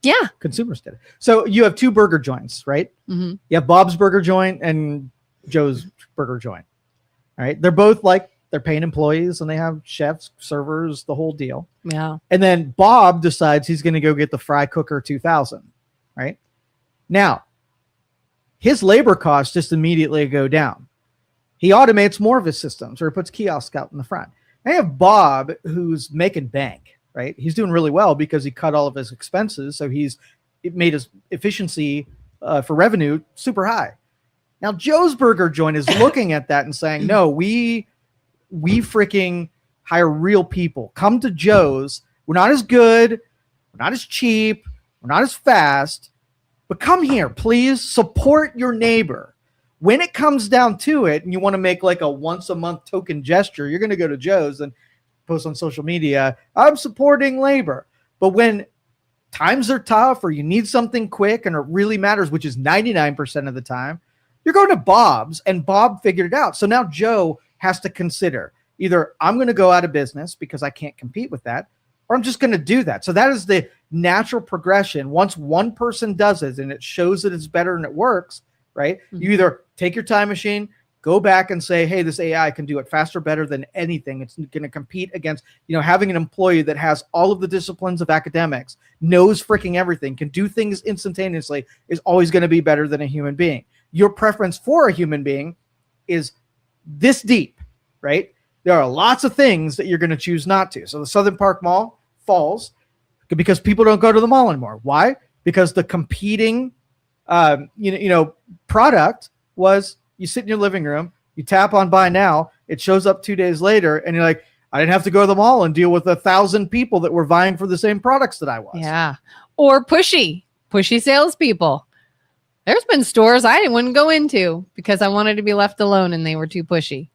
Yeah. Consumers did it. So you have two burger joints, right? Mm-hmm. You have Bob's Burger Joint and Joe's Burger Joint. All right. They're both like, they're paying employees and they have chefs, servers, the whole deal. Yeah. And then Bob decides he's going to go get the Fry Cooker 2000, right? Now, his labor costs just immediately go down. He automates more of his systems or puts kiosks out in the front. I have Bob who's making bank, right? He's doing really well because he cut all of his expenses. So it made his efficiency for revenue super high. Now, Joe's Burger Joint is looking at that and saying, no, we freaking hire real people. Come to Joe's. We're not as good. We're not as cheap. We're not as fast. But come here, please. Support your neighbor. When it comes down to it, and you want to make like a once a month token gesture, you're going to go to Joe's and post on social media, I'm supporting labor. But when times are tough or you need something quick and it really matters, which is 99% of the time, you're going to Bob's, and Bob figured it out. So now Joe has to consider either I'm going to go out of business because I can't compete with that, or I'm just going to do that. So that is the natural progression. Once one person does it and it shows that it's better and it works, right? Mm-hmm. You either take your time machine, go back and say, hey, this AI can do it faster, better than anything. It's going to compete against, having an employee that has all of the disciplines of academics, knows freaking everything, can do things instantaneously, is always going to be better than a human being. Your preference for a human being is this deep, right? There are lots of things that you're going to choose not to. So the Southern Park Mall falls because people don't go to the mall anymore. Why? Because the competing, product was you sit in your living room, you tap on buy now, it shows up 2 days later, and you're like, I didn't have to go to the mall and deal with 1,000 people that were vying for the same products that I was. Yeah. Or pushy salespeople. There's been stores I wouldn't go into because I wanted to be left alone and they were too pushy.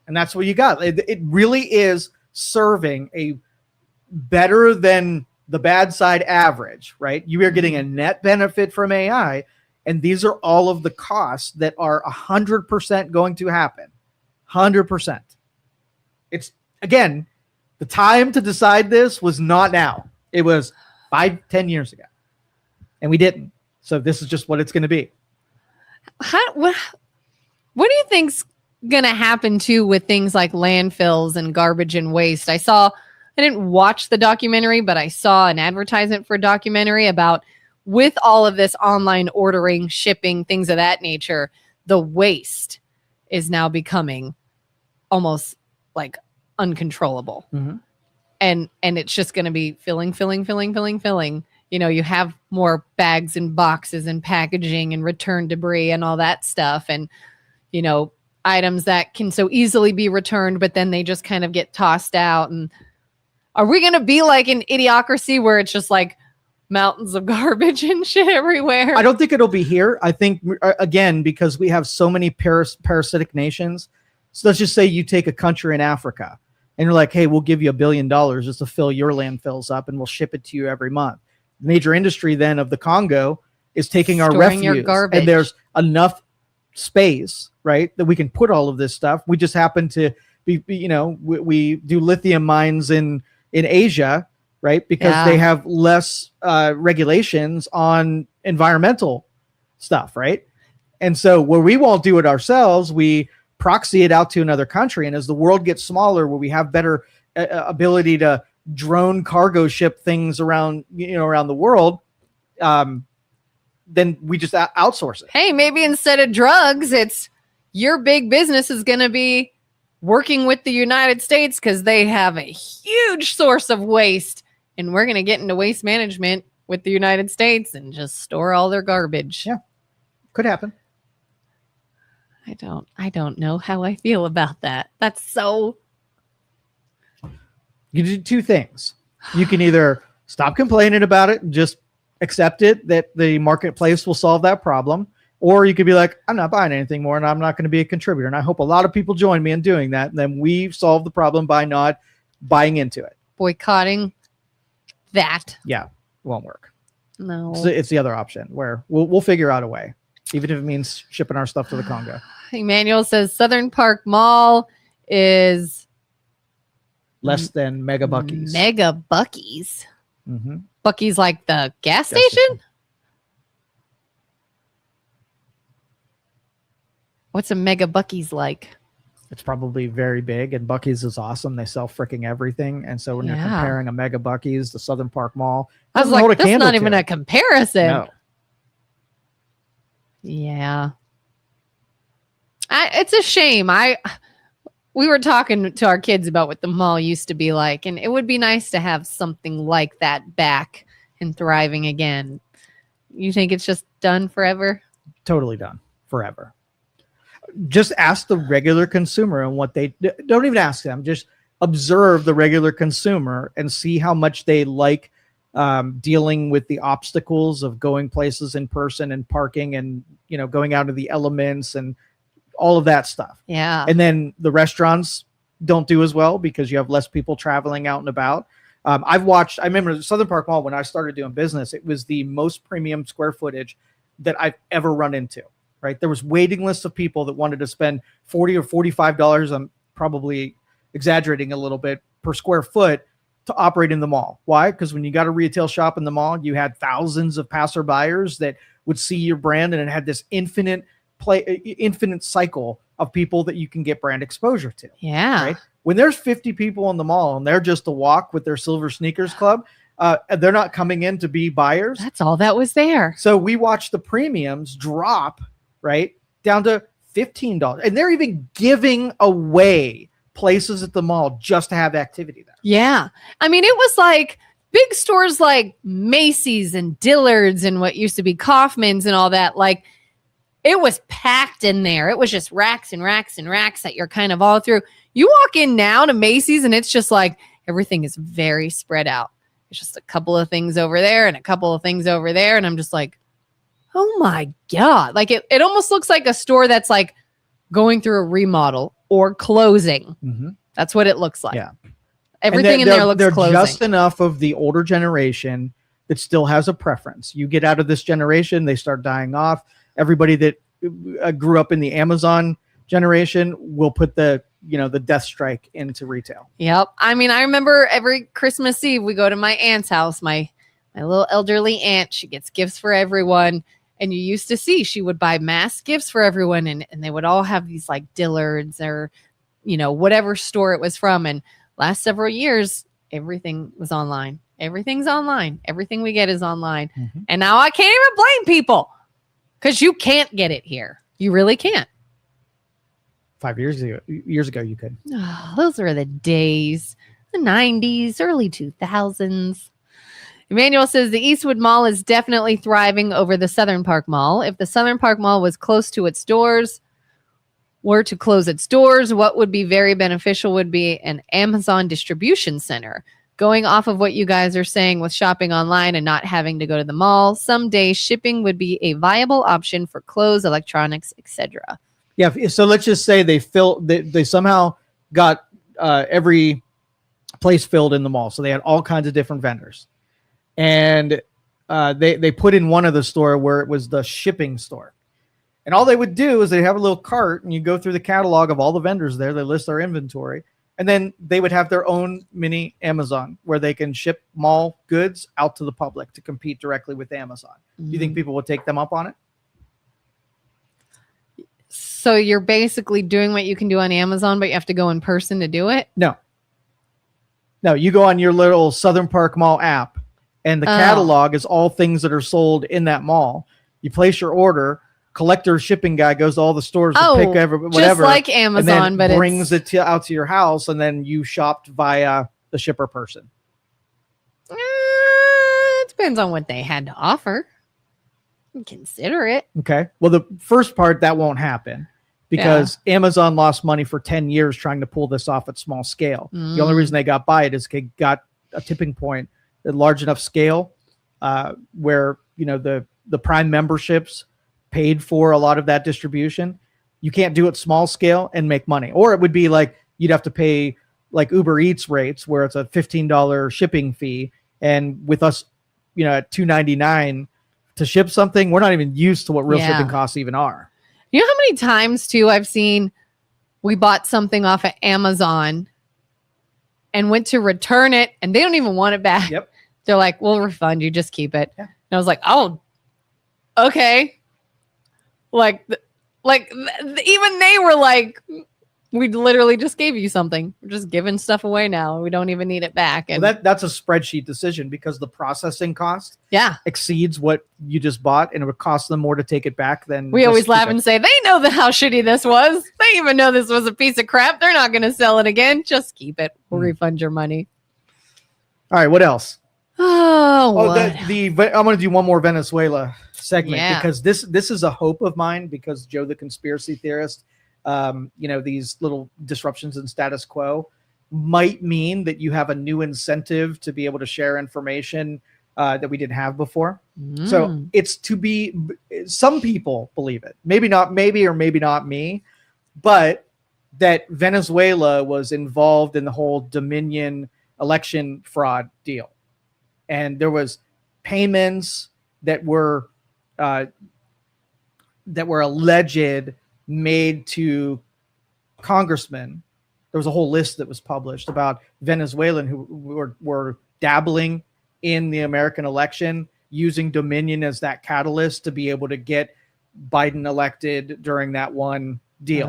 And that's what you got. It really is serving a better than the bad side average, right? You are getting a net benefit from AI. And these are all of the costs that are 100% going to happen. 100%. It's, again, the time to decide this was not now. It was 5-10 years ago. And we didn't. So this is just what it's going to be. What do you think's going to happen too with things like landfills and garbage and waste? I didn't watch the documentary, but I saw an advertisement for a documentary about, with all of this online ordering, shipping, things of that nature, the waste is now becoming almost like uncontrollable. Mm-hmm. And it's just going to be filling. You have more bags and boxes and packaging and return debris and all that stuff. And, items that can so easily be returned, but then they just kind of get tossed out. And are we going to be like an idiocracy where it's just like mountains of garbage and shit everywhere. I don't think it'll be here. I think, again, because we have so many parasitic nations. So let's just say you take a country in Africa and you're like, hey, we'll give you $1 billion just to fill your landfills up and we'll ship it to you every month. The major industry then of the Congo is taking our Storing your refuse. garbage. And there's enough space, right, that we can put all of this stuff. We just happen to be, we do lithium mines in Asia, right? Because they have less regulations on environmental stuff, right? And so where we won't do it ourselves, we proxy it out to another country. And as the world gets smaller, where we have better ability to drone cargo ship things around, around the world, then we just outsource it. Hey, maybe instead of drugs, it's your big business is going to be working with the United States because they have a huge source of waste. And we're going to get into waste management with the United States and just store all their garbage. Yeah, could happen. I don't know how I feel about that. That's so. You do two things. You can either stop complaining about it and just accept it that the marketplace will solve that problem, or you could be like, I'm not buying anything more and I'm not going to be a contributor. And I hope a lot of people join me in doing that. And then we've solved the problem by not buying into it. Boycotting that. Yeah, won't work. No. So it's the other option where we'll figure out a way, even if it means shipping our stuff to the Congo. Emmanuel says Southern Park Mall is less than Mega Bucky's. Mega Bucky's. Mm-hmm. Bucky's like the gas station? What's a Mega Bucky's like? It's probably very big, and Bucky's is awesome. They sell freaking everything. And so when you're comparing a Mega Bucky's to Southern Park Mall, I was like, that's not even a comparison. No. Yeah. It's a shame. We were talking to our kids about what the mall used to be like, and it would be nice to have something like that back and thriving again. You think it's just done forever? Totally done forever. Just ask the regular consumer and what they don't even ask them. Just observe the regular consumer and see how much they like dealing with the obstacles of going places in person and parking and, going out of the elements and all of that stuff. Yeah. And then the restaurants don't do as well because you have less people traveling out and about. I remember Southern Park Mall when I started doing business, it was the most premium square footage that I've ever run into, right? There was waiting lists of people that wanted to spend $40 or $45. I'm probably exaggerating a little bit per square foot to operate in the mall. Why? Because when you got a retail shop in the mall, you had thousands of passerbyers that would see your brand, and it had this infinite cycle of people that you can get brand exposure to. Yeah. Right? When there's 50 people in the mall and they're just to walk with their Silver Sneakers Club, they're not coming in to be buyers. That's all that was there. So we watched the premiums drop, right, down to $15. And they're even giving away places at the mall just to have activity there. Yeah. I mean, it was like big stores like Macy's and Dillard's and what used to be Kaufman's and all that. Like, it was packed in there. It was just racks and racks and racks that you're kind of all through. You walk in now to Macy's and it's just like everything is very spread out. It's just a couple of things over there and a couple of things over there. And I'm just like, oh my God. Like it almost looks like a store that's like going through a remodel or closing. Mm-hmm. That's what it looks like. Yeah. Everything in there looks they're closing. Just enough of the older generation that still has a preference. You get out of this generation, they start dying off. Everybody that grew up in the Amazon generation will put the death strike into retail. Yep. I mean, I remember every Christmas Eve we go to my aunt's house. My little elderly aunt, she gets gifts for everyone. And you used to see she would buy mass gifts for everyone. And they would all have these like Dillard's or, whatever store it was from. And last several years, everything was online. Everything's online. Everything we get is online. Mm-hmm. And now I can't even blame people because you can't get it here. You really can't. 5 years ago, you could. Oh, those were the days. The 90s, early 2000s. Emmanuel says the Eastwood Mall is definitely thriving over the Southern Park Mall. If the Southern Park Mall was close to its doors, were to close its doors, what would be very beneficial would be an Amazon distribution center. Going off of what you guys are saying with shopping online and not having to go to the mall, someday shipping would be a viable option for clothes, electronics, etc. Yeah. So let's just say they somehow got every place filled in the mall. So they had all kinds of different vendors, and they put in one of the store where it was the shipping store. And all they would do is they have a little cart and you go through the catalog of all the vendors there. They list their inventory. And then they would have their own mini Amazon where they can ship mall goods out to the public to compete directly with Amazon. Do you think people would take them up on it? So you're basically doing what you can do on Amazon, but you have to go in person to do it? No, you go on your little Southern Park Mall app and the catalog is all things that are sold in that mall. You place your order. Collector shipping guy goes to all the stores to pick whatever, just like Amazon, and then but brings it out to your house, and then you shopped via the shipper person. It depends on what they had to offer. Consider it. Okay. Well, the first part that won't happen because Amazon lost money for 10 years trying to pull this off at small scale. The only reason they got by it is they got a tipping point at large enough scale where the Prime memberships paid for a lot of that distribution. You can't do it small scale and make money. Or it would be like you'd have to pay like Uber Eats rates where it's a $15 shipping fee. And with us, at $2.99 to ship something, we're not even used to what real shipping costs even are. You know how many times too I've seen we bought something off of Amazon and went to return it and they don't even want it back. Yep. They're like, we'll refund you, just keep it. Yeah. And I was like, oh, okay. Even they were like, we literally just gave you something. We're just giving stuff away now. We don't even need it back. And that's a spreadsheet decision because the processing cost exceeds what you just bought, and it would cost them more to take it back than we always laugh and say, they know how shitty this was. They even know this was a piece of crap. They're not going to sell it again. Just keep it. We'll refund your money. All right. What else? I'm going to do one more Venezuela segment because this is a hope of mine because Joe, the conspiracy theorist, these little disruptions in status quo might mean that you have a new incentive to be able to share information that we didn't have before. So it's some people believe it, maybe not me, but that Venezuela was involved in the whole Dominion election fraud deal. And there was payments that were alleged made to congressmen. There was a whole list that was published about Venezuelan who were dabbling in the American election, using Dominion as that catalyst to be able to get Biden elected during that one deal.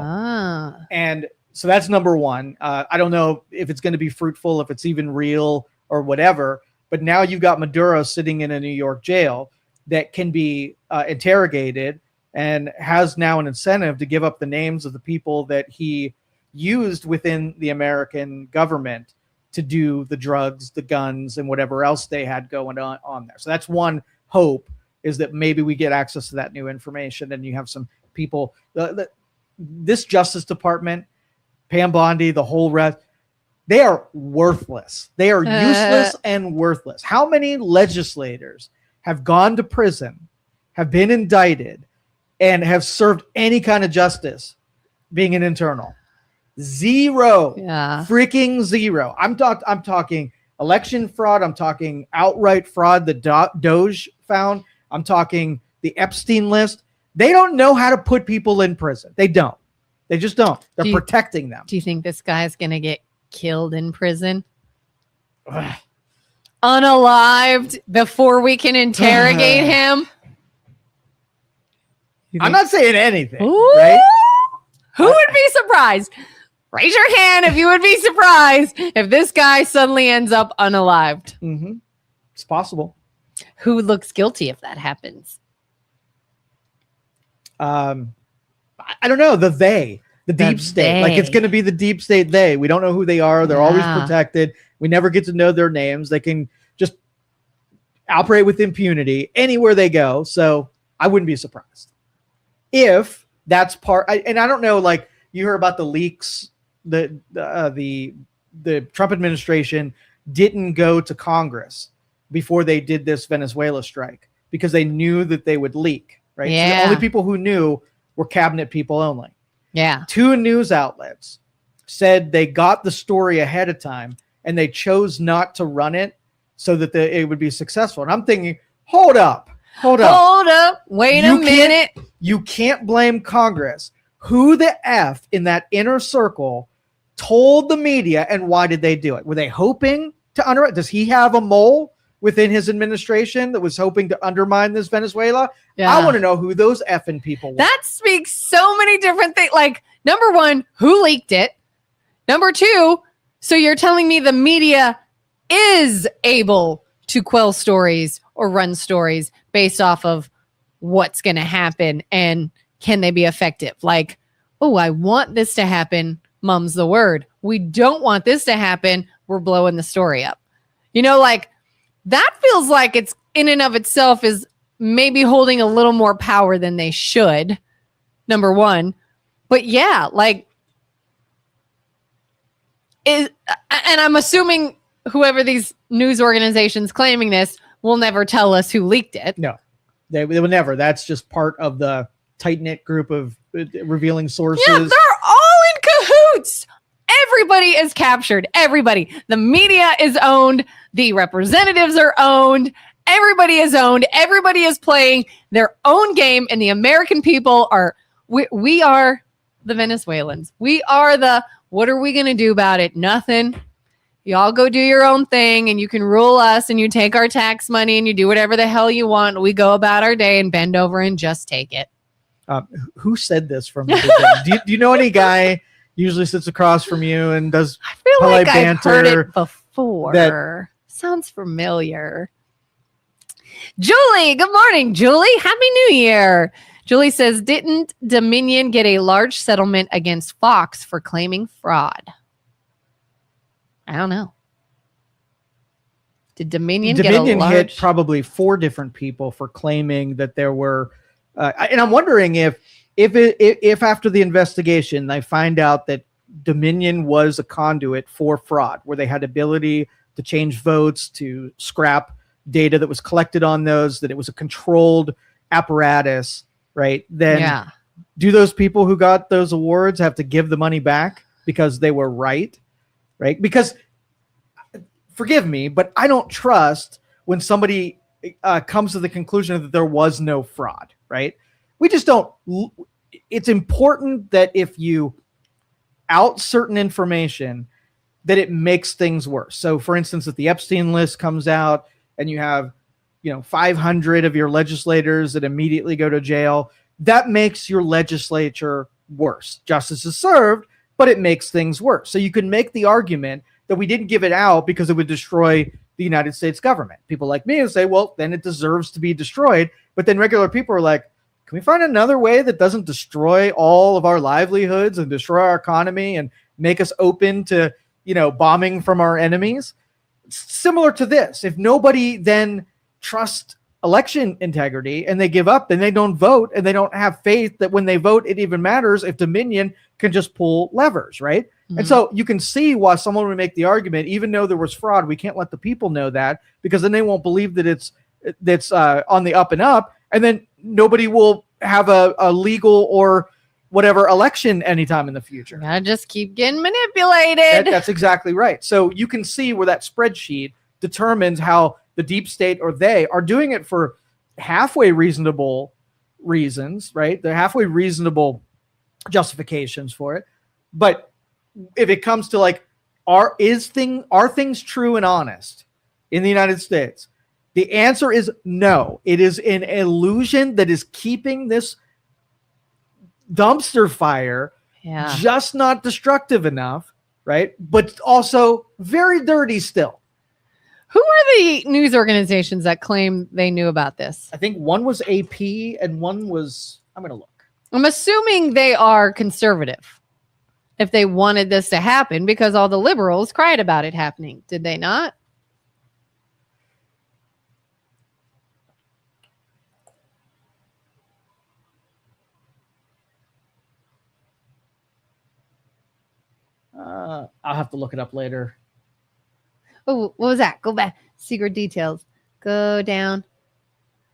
And so that's number one. I don't know if it's going to be fruitful, if it's even real or whatever, but now you've got Maduro sitting in a New York jail that can be interrogated and has now an incentive to give up the names of the people that he used within the American government to do the drugs, the guns, and whatever else they had going on there. So that's one hope, is that maybe we get access to that new information and you have some people. This Justice Department, Pam Bondi, the whole rest, they are worthless. They are useless and worthless. How many legislators have gone to prison, have been indicted, and have served any kind of justice being an internal? Zero. Freaking zero. I'm talking election fraud. I'm talking outright fraud that Doge found. I'm talking the Epstein list. They don't know how to put people in prison. They don't. They just don't. They're protecting them. Do you think this guy's going to get killed in prison? Unalived before we can interrogate him? I'm not saying anything. Ooh, right? Who would be surprised? Raise your hand if you would be surprised if this guy suddenly ends up unalived. Mm-hmm. It's possible. Who looks guilty if that happens? I don't know. The deep state. Like, it's going to be the deep state. We don't know who they are. They're always protected. We never get to know their names. They can just operate with impunity anywhere they go. So I wouldn't be surprised if that's and I don't know, like, you heard about the leaks, the Trump administration didn't go to Congress before they did this Venezuela strike because they knew that they would leak, right? So the only people who knew were cabinet people only. Yeah. 2 news outlets said they got the story ahead of time and they chose not to run it so that it would be successful. And I'm thinking, hold up. Wait a minute. You can't blame Congress. Who the F in that inner circle told the media, and why did they do it? Were they hoping to undermine? Does he have a mole within his administration that was hoping to undermine this Venezuela? Yeah. I want to know who those effing people were. That speaks so many different things. Like, number one, who leaked it? Number two, so you're telling me the media is able to quell stories or run stories based off of what's going to happen and can they be effective? Like, oh, I want this to happen. Mum's the word. We don't want this to happen. We're blowing the story up. Like that feels like it's in and of itself is maybe holding a little more power than they should. Number one. But yeah, like and I'm assuming whoever these news organizations claiming this will never tell us who leaked it. No, they would never. That's just part of the tight-knit group of revealing sources. Yeah, they're all in cahoots. Everybody is captured. Everybody. The media is owned. The representatives are owned. Everybody is owned. Everybody is playing their own game. And the American people are, we are the Venezuelans. We are what are we going to do about it? Nothing. Y'all go do your own thing and you can rule us and you take our tax money and you do whatever the hell you want. We go about our day and bend over and just take it. Who said this from the beginning? Do you know any guy usually sits across from you and does I feel polite like I've heard banter it before. Sounds familiar. Julie, good morning, Julie. Happy New Year. Julie says, didn't Dominion get a large settlement against Fox for claiming fraud? I don't know. Did Dominion get a large... hit probably 4 different people for claiming that there were... and I'm wondering if after the investigation, they find out that Dominion was a conduit for fraud, where they had ability to change votes, to scrap data that was collected on those, that it was a controlled apparatus, right? Then do those people who got those awards have to give the money back because they were right? Because, forgive me, but I don't trust when somebody comes to the conclusion that there was no fraud, right? We just don't. It's important that if you out certain information, that it makes things worse. So, for instance, if the Epstein list comes out and you have, 500 of your legislators that immediately go to jail, that makes your legislature worse. Justice is served, but it makes things worse. So you can make the argument that we didn't give it out because it would destroy the United States government. People like me would say, well, then it deserves to be destroyed. But then regular people are like, can we find another way that doesn't destroy all of our livelihoods and destroy our economy and make us open to, bombing from our enemies? Similar to this. If nobody then trusts election integrity and they give up and they don't vote and they don't have faith that when they vote, it even matters if Dominion can just pull levers, right? Mm-hmm. And so you can see why someone would make the argument, even though there was fraud, we can't let the people know that because then they won't believe that it's on the up and up. And then nobody will have a legal or whatever election anytime in the future. I just keep getting manipulated. That's exactly right. So you can see where that spreadsheet determines how the deep state or they are doing it for halfway reasonable reasons, right? They're halfway reasonable justifications for it. But if it comes to like, are things true and honest in the United States? The answer is no. It is an illusion that is keeping this dumpster fire just not destructive enough, right? But also very dirty still. Who are the news organizations that claim they knew about this? I think one was AP and one was, I'm going to look. I'm assuming they are conservative if they wanted this to happen because all the liberals cried about it happening. Did they not? I'll have to look it up later. Oh, what was that? Go back. Secret details. Go down.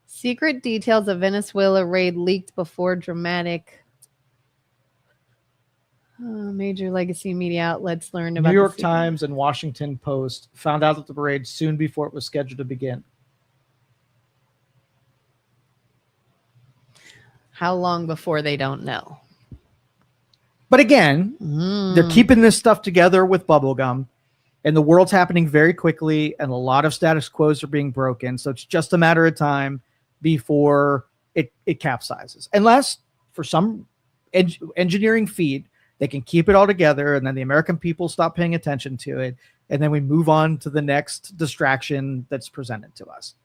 Secret details of Venezuela raid leaked before dramatic. Major legacy media outlets learned about New York the Times and Washington Post found out that the parade soon before it was scheduled to begin. How long before they don't know? But again, they're keeping this stuff together with bubblegum, and the world's happening very quickly, and a lot of status quos are being broken. So it's just a matter of time before it capsizes. Unless, for some engineering feat, they can keep it all together, and then the American people stop paying attention to it, and then we move on to the next distraction that's presented to us.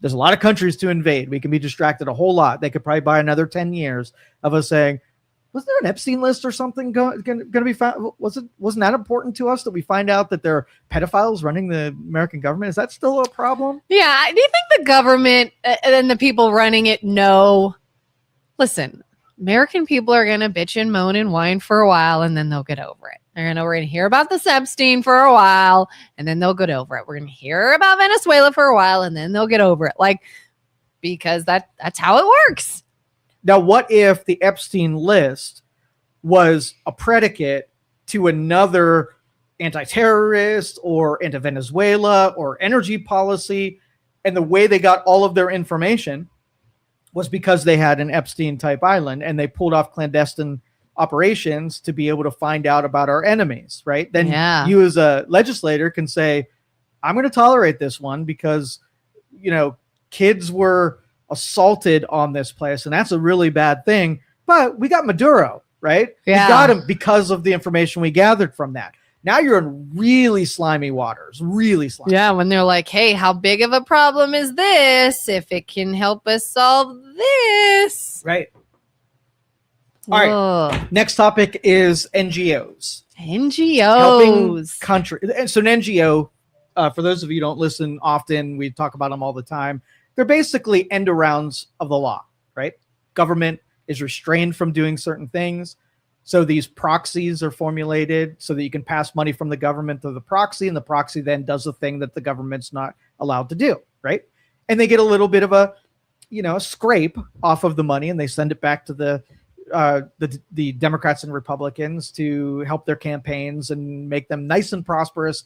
There's a lot of countries to invade. We can be distracted a whole lot. They could probably buy another 10 years of us saying, was there an Epstein list or something going to be found? Wasn't that important to us that we find out that there are pedophiles running the American government? Is that still a problem? Yeah. Do you think the government and the people running it know? Listen, American people are going to bitch and moan and whine for a while, and then they'll get over it. We're going to hear about this Epstein for a while, and then they'll get over it. We're going to hear about Venezuela for a while, and then they'll get over it. Like, because that's how it works. Now, what if the Epstein list was a predicate to another anti-terrorist or anti-Venezuela or energy policy, and the way they got all of their information was because they had an Epstein-type island, and they pulled off clandestine operations to be able to find out about our enemies, right? Then you as a legislator can say, I'm going to tolerate this one because, kids were assaulted on this place, and that's a really bad thing. But we got Maduro, right? Yeah. We got him because of the information we gathered from that. Now you're in really slimy waters, really slimy. Yeah, when they're like, hey, how big of a problem is this if it can help us solve this? Right. All right. Next topic is NGOs. Helping country. And so an NGO, for those of you who don't listen often, we talk about them all the time. They're basically end arounds of the law, right? Government is restrained from doing certain things. So these proxies are formulated so that you can pass money from the government to the proxy, and the proxy then does the thing that the government's not allowed to do, right? And they get a little bit of a scrape off of the money, and they send it back to the Democrats and Republicans to help their campaigns and make them nice and prosperous,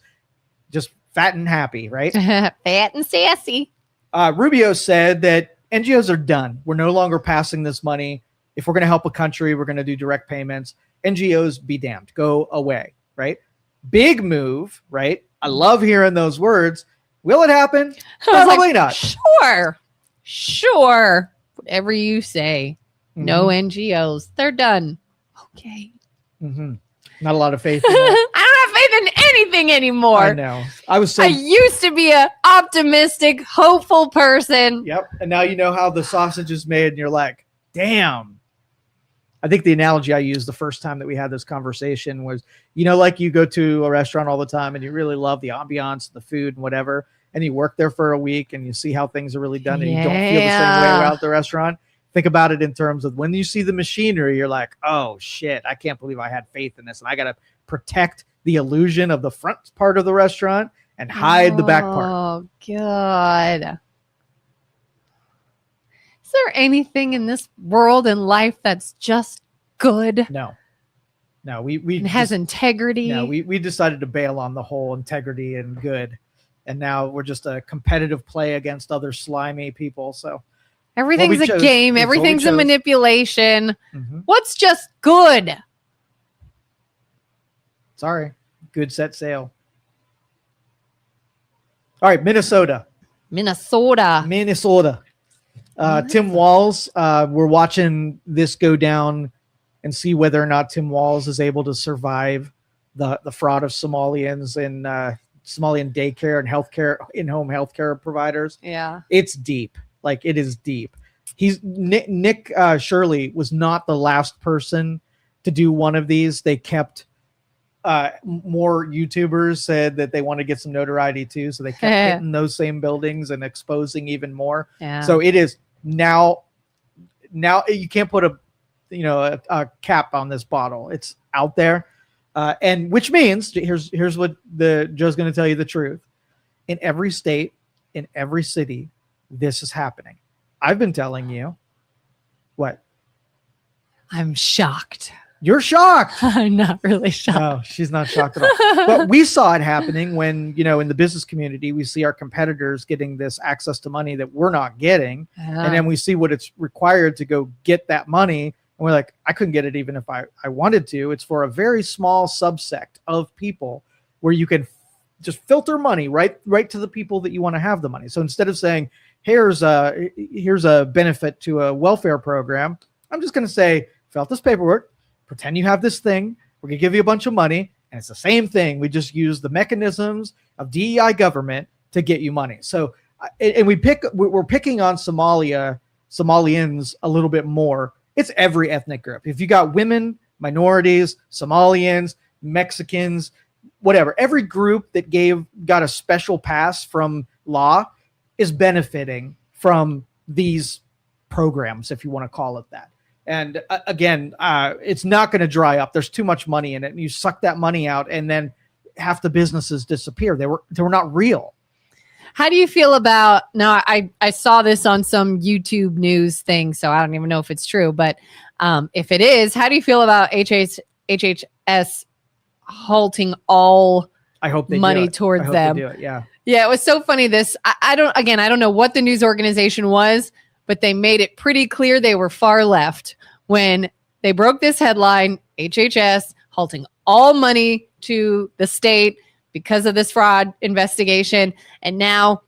just fat and happy, right? Fat and sassy. Rubio said that NGOs are done. We're no longer passing this money. If we're going to help a country, we're going to do direct payments. NGOs be damned. Go away, right? Big move, right? I love hearing those words. Will it happen? Probably not. Sure. Whatever you say. Mm-hmm. No NGOs. They're done. Okay. Mm-hmm. Not a lot of faith in that. I don't have faith in anything anymore. I know. I used to be an optimistic, hopeful person. Yep. And now you know how the sausage is made, and you're like, damn. I think the analogy I used the first time that we had this conversation was, like you go to a restaurant all the time and you really love the ambiance, the food and whatever, and you work there for a week and you see how things are really done and you don't feel the same way about the restaurant. Think about it in terms of when you see the machinery, you're like, oh shit, I can't believe I had faith in this. And I got to protect the illusion of the front part of the restaurant and hide the back part. Oh God. Is there anything in this world and life that's just good? No, we has integrity. No, we decided to bail on the whole integrity and good. And now we're just a competitive play against other slimy people. So everything's a game. Everything's a manipulation. Mm-hmm. What's just good? Sorry. Good set sail. All right. Minnesota. Tim Walz. We're watching this go down and see whether or not Tim Walz is able to survive the fraud of Somalians and Somalian daycare and healthcare, in-home healthcare providers. Yeah. It's deep. Like, it is deep. Nick Shirley was not the last person to do one of these. They kept more YouTubers said that they want to get some notoriety too. So they kept hitting those same buildings and exposing even more. Yeah. So it is now you can't put a cap on this bottle. It's out there. And which means here's what Joe's going to tell you the truth. in every state, in every city, this is happening. I've been telling you. What? I'm shocked. You're shocked. I'm not really shocked. No, she's not shocked at all. But we saw it happening when, in the business community, we see our competitors getting this access to money that we're not getting. And then we see what it's required to go get that money. And we're like, I couldn't get it even if I wanted to. It's for a very small subsect of people where you can just filter money right to the people that you want to have the money. So instead of saying, here's a benefit to a welfare program, I'm just going to say, fill out this paperwork, pretend you have this thing, we're going to give you a bunch of money, and it's the same thing. We just use the mechanisms of DEI government to get you money. So, and we're picking on Somalians a little bit more. It's every ethnic group. If you got women, minorities, Somalians, Mexicans, whatever, every group that got a special pass from law is benefiting from these programs, if you want to call it that. And again, it's not going to dry up. There's too much money in it. And you suck that money out, and then half the businesses disappear. They were not real. How do you feel about, now I saw this on some YouTube news thing, so I don't even know if it's true, but if it is, how do you feel about HHS halting all I hope they money do it. towards I hope them? they do it. Yeah. Yeah, it was so funny. I don't know what the news organization was, but they made it pretty clear they were far left when they broke this headline, HHS halting all money to the state because of this fraud investigation. And now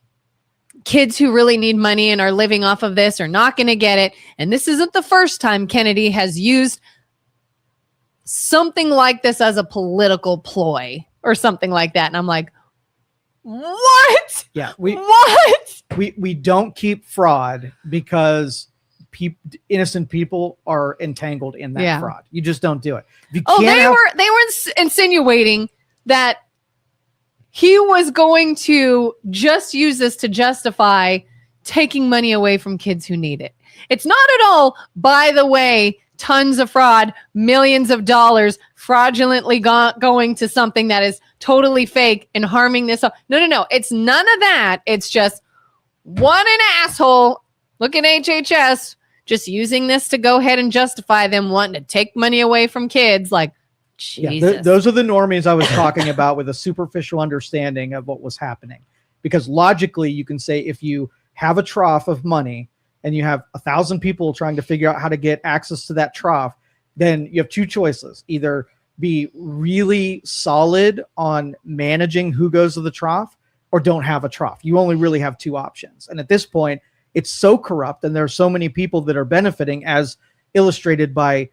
kids who really need money and are living off of this are not going to get it. And this isn't the first time Kennedy has used something like this as a political ploy or something like that. And I'm like, what? Yeah. We don't keep fraud because innocent people are entangled in that fraud. You just don't do it. They were insinuating that he was going to just use this to justify taking money away from kids who need it. It's not at all, by the way, tons of fraud, millions of dollars fraudulently going to something that is totally fake and harming this. No. It's none of that. It's just an asshole. Look at HHS just using this to go ahead and justify them wanting to take money away from kids. Like, Jesus. Yeah, those are the normies I was talking about with a superficial understanding of what was happening. Because logically, you can say if you have a trough of money and you have 1,000 people trying to figure out how to get access to that trough, then you have two choices. Either be really solid on managing who goes to the trough or don't have a trough. You only really have two options. And at this point, it's so corrupt and there are so many people that are benefiting, as illustrated by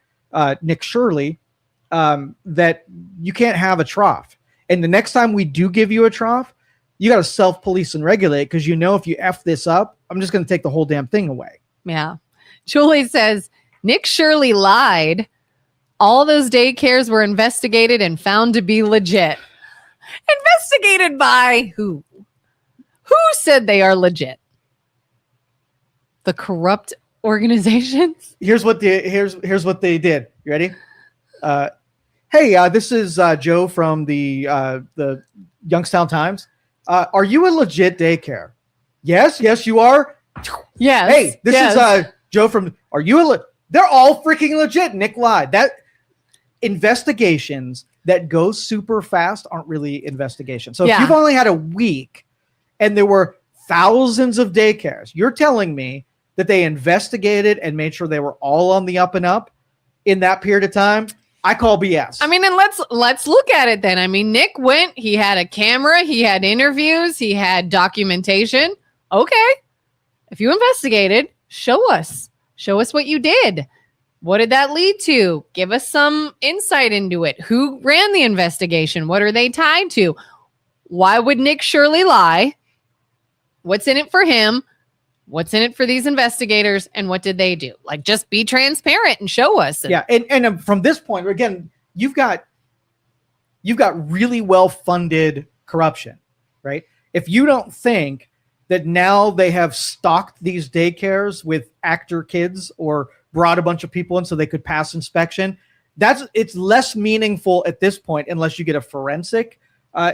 Nick Shirley, that you can't have a trough. And the next time we do give you a trough, you got to self-police and regulate, because if you F this up, I'm just going to take the whole damn thing away. Yeah. Julie says, Nick Shirley lied. All those daycares were investigated and found to be legit. Investigated by who? Who said they are legit? The corrupt organizations? Here's what they did. You ready? Hey, this is Joe from the Youngstown Times. Are you a legit daycare? Yes, you are. Yes. Hey, this is Joe from. Are you They're all freaking legit. Nick lied. That investigations that go super fast aren't really investigations. So if you've only had a week and there were thousands of daycares, you're telling me that they investigated and made sure they were all on the up and up in that period of time? I call BS. I mean, and let's look at it then. I mean, Nick went, he had a camera, he had interviews, he had documentation. Okay. If you investigated, show us what you did. What did that lead to? Give us some insight into it. Who ran the investigation? What are they tied to? Why would Nick Shirley lie? What's in it for him? What's in it for these investigators? And what did they do? Like, just be transparent and show us. And from this point, again, you've got really well-funded corruption, right? If you don't think that now they have stocked these daycares with actor kids or brought a bunch of people in so they could pass inspection, it's less meaningful at this point unless you get a forensic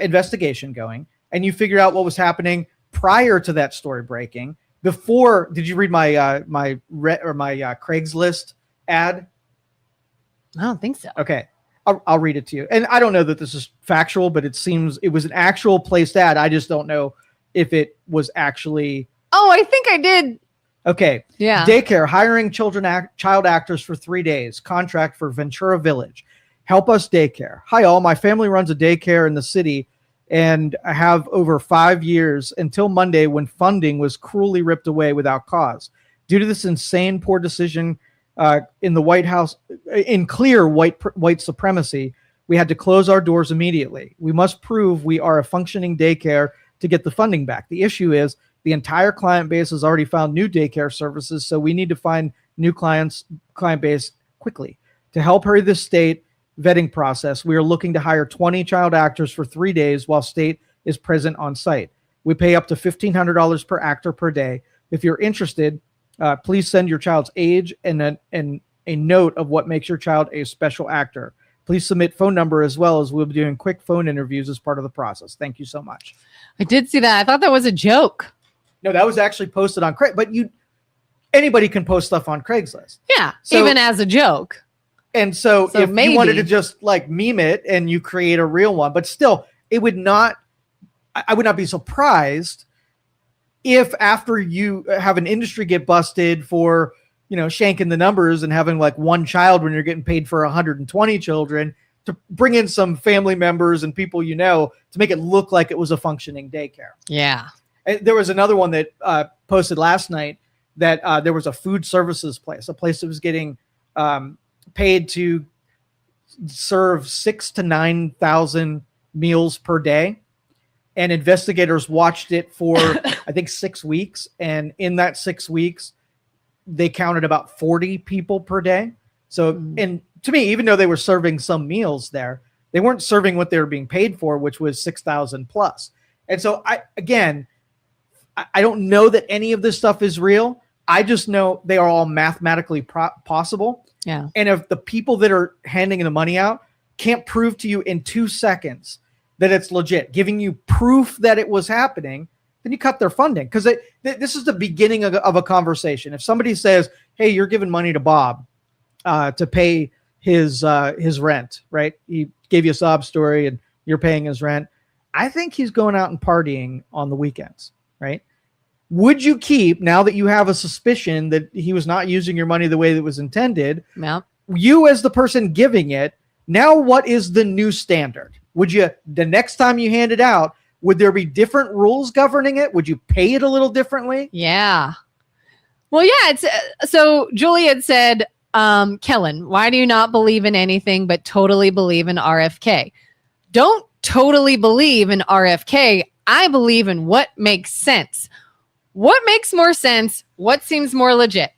investigation going and you figure out what was happening prior to that story breaking. Before, did you read my my Craigslist ad? I don't think so. Okay, I'll read it to you. And I don't know that this is factual, but it seems it was an actual placed ad. I just don't know if it was actually. Oh, I think I did. Okay. Yeah. Daycare, hiring child actors for 3 days. Contract for Ventura Village. Help us daycare. Hi all, my family runs a daycare in the city and I have over 5 years until Monday when funding was cruelly ripped away without cause. Due to this insane poor decision in the White House, in clear white supremacy, we had to close our doors immediately. We must prove we are a functioning daycare to get the funding back. The issue is the entire client base has already found new daycare services, so we need to find new client base quickly. To help hurry the state vetting process, we are looking to hire 20 child actors for 3 days while state is present on site. We pay up to $1,500 per actor per day. If you're interested, please send your child's age and a note of what makes your child a special actor. Please submit phone number as well, as we'll be doing quick phone interviews as part of the process. Thank you so much. I did see that. I thought that was a joke. No, that was actually posted on Craigslist, but anybody can post stuff on Craigslist. Yeah, so, even as a joke. And so if you wanted to just like meme it and you create a real one, but still, I would not be surprised if after you have an industry get busted for, shanking the numbers and having like one child when you're getting paid for 120 children, to bring in some family members and people to make it look like it was a functioning daycare. Yeah. And there was another one that posted last night that there was a food services place, a place that was getting paid to serve 6,000 to 9,000 meals per day. And investigators watched it for, I think, 6 weeks. And in that 6 weeks, they counted about 40 people per day. So, and to me, even though they were serving some meals there, they weren't serving what they were being paid for, which was 6,000 plus. And so I don't know that any of this stuff is real. I just know they are all mathematically possible. Yeah. And if the people that are handing the money out can't prove to you in 2 seconds that it's legit, giving you proof that it was happening, then you cut their funding. Because this is the beginning of a conversation. If somebody says, hey, you're giving money to Bob to pay his rent, right? He gave you a sob story and you're paying his rent. I think he's going out and partying on the weekends, right? Would you keep, now that you have a suspicion that he was not using your money the way that was intended, you as the person giving it, now what is the new standard? Would you, the next time you hand it out, would there be different rules governing it? Would you pay it a little differently? Yeah. Well, yeah. So Julie had said, Kelin, why do you not believe in anything but totally believe in RFK? Don't totally believe in RFK. I believe in what makes sense. What makes more sense? What seems more legit?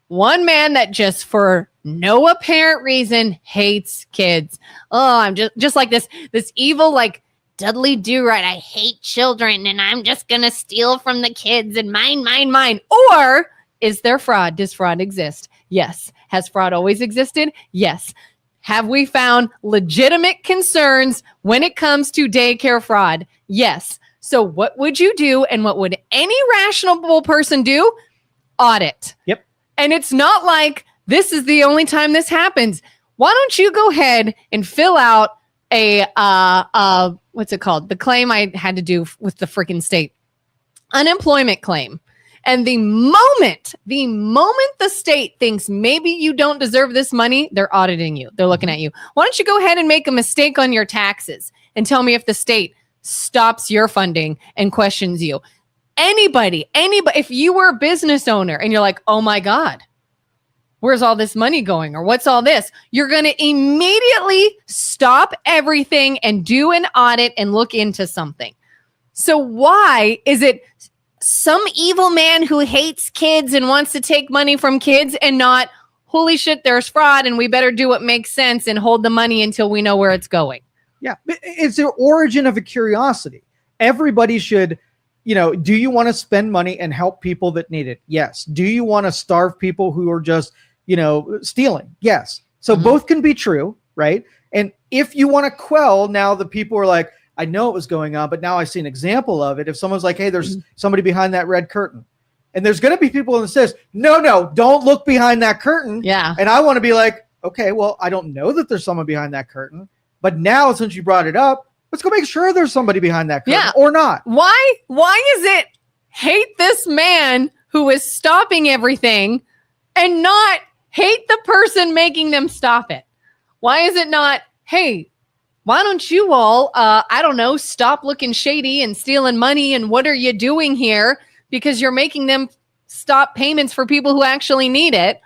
One man that just for no apparent reason hates kids. Oh, I'm just like this evil, like Dudley Do-Right. I hate children and I'm just going to steal from the kids and mine. Or is there fraud? Does fraud exist? Yes. Has fraud always existed? Yes. Have we found legitimate concerns when it comes to daycare fraud? Yes. So what would you do, and what would any rational person do? Audit. Yep. And it's not like this is the only time this happens. Why don't you go ahead and fill out a what's it called? The claim I had to do with the freaking state. Unemployment claim. And the moment the state thinks maybe you don't deserve this money, they're auditing you. They're looking at you. Why don't you go ahead and make a mistake on your taxes and tell me if the state stops your funding and questions you? Anybody, if you were a business owner and you're like, oh my God, where's all this money going? Or what's all this? You're going to immediately stop everything and do an audit and look into something. So why is it some evil man who hates kids and wants to take money from kids and not, holy shit, there's fraud and we better do what makes sense and hold the money until we know where it's going? Yeah. It's the origin of a curiosity. Everybody should, do you want to spend money and help people that need it? Yes. Do you want to starve people who are just, stealing? Yes. So both can be true, right? And if you want to quell now the people are like, I know it was going on, but now I see an example of it. If someone's like, hey, there's somebody behind that red curtain, and there's going to be people that says, no, don't look behind that curtain. Yeah. And I want to be like, okay, well, I don't know that there's someone behind that curtain, but now since you brought it up, let's go make sure there's somebody behind that curtain or not. Why is it hate this man who is stopping everything and not hate the person making them stop it? Why is it not, hey, why don't you all, I don't know, stop looking shady and stealing money, and what are you doing here? Because you're making them stop payments for people who actually need it.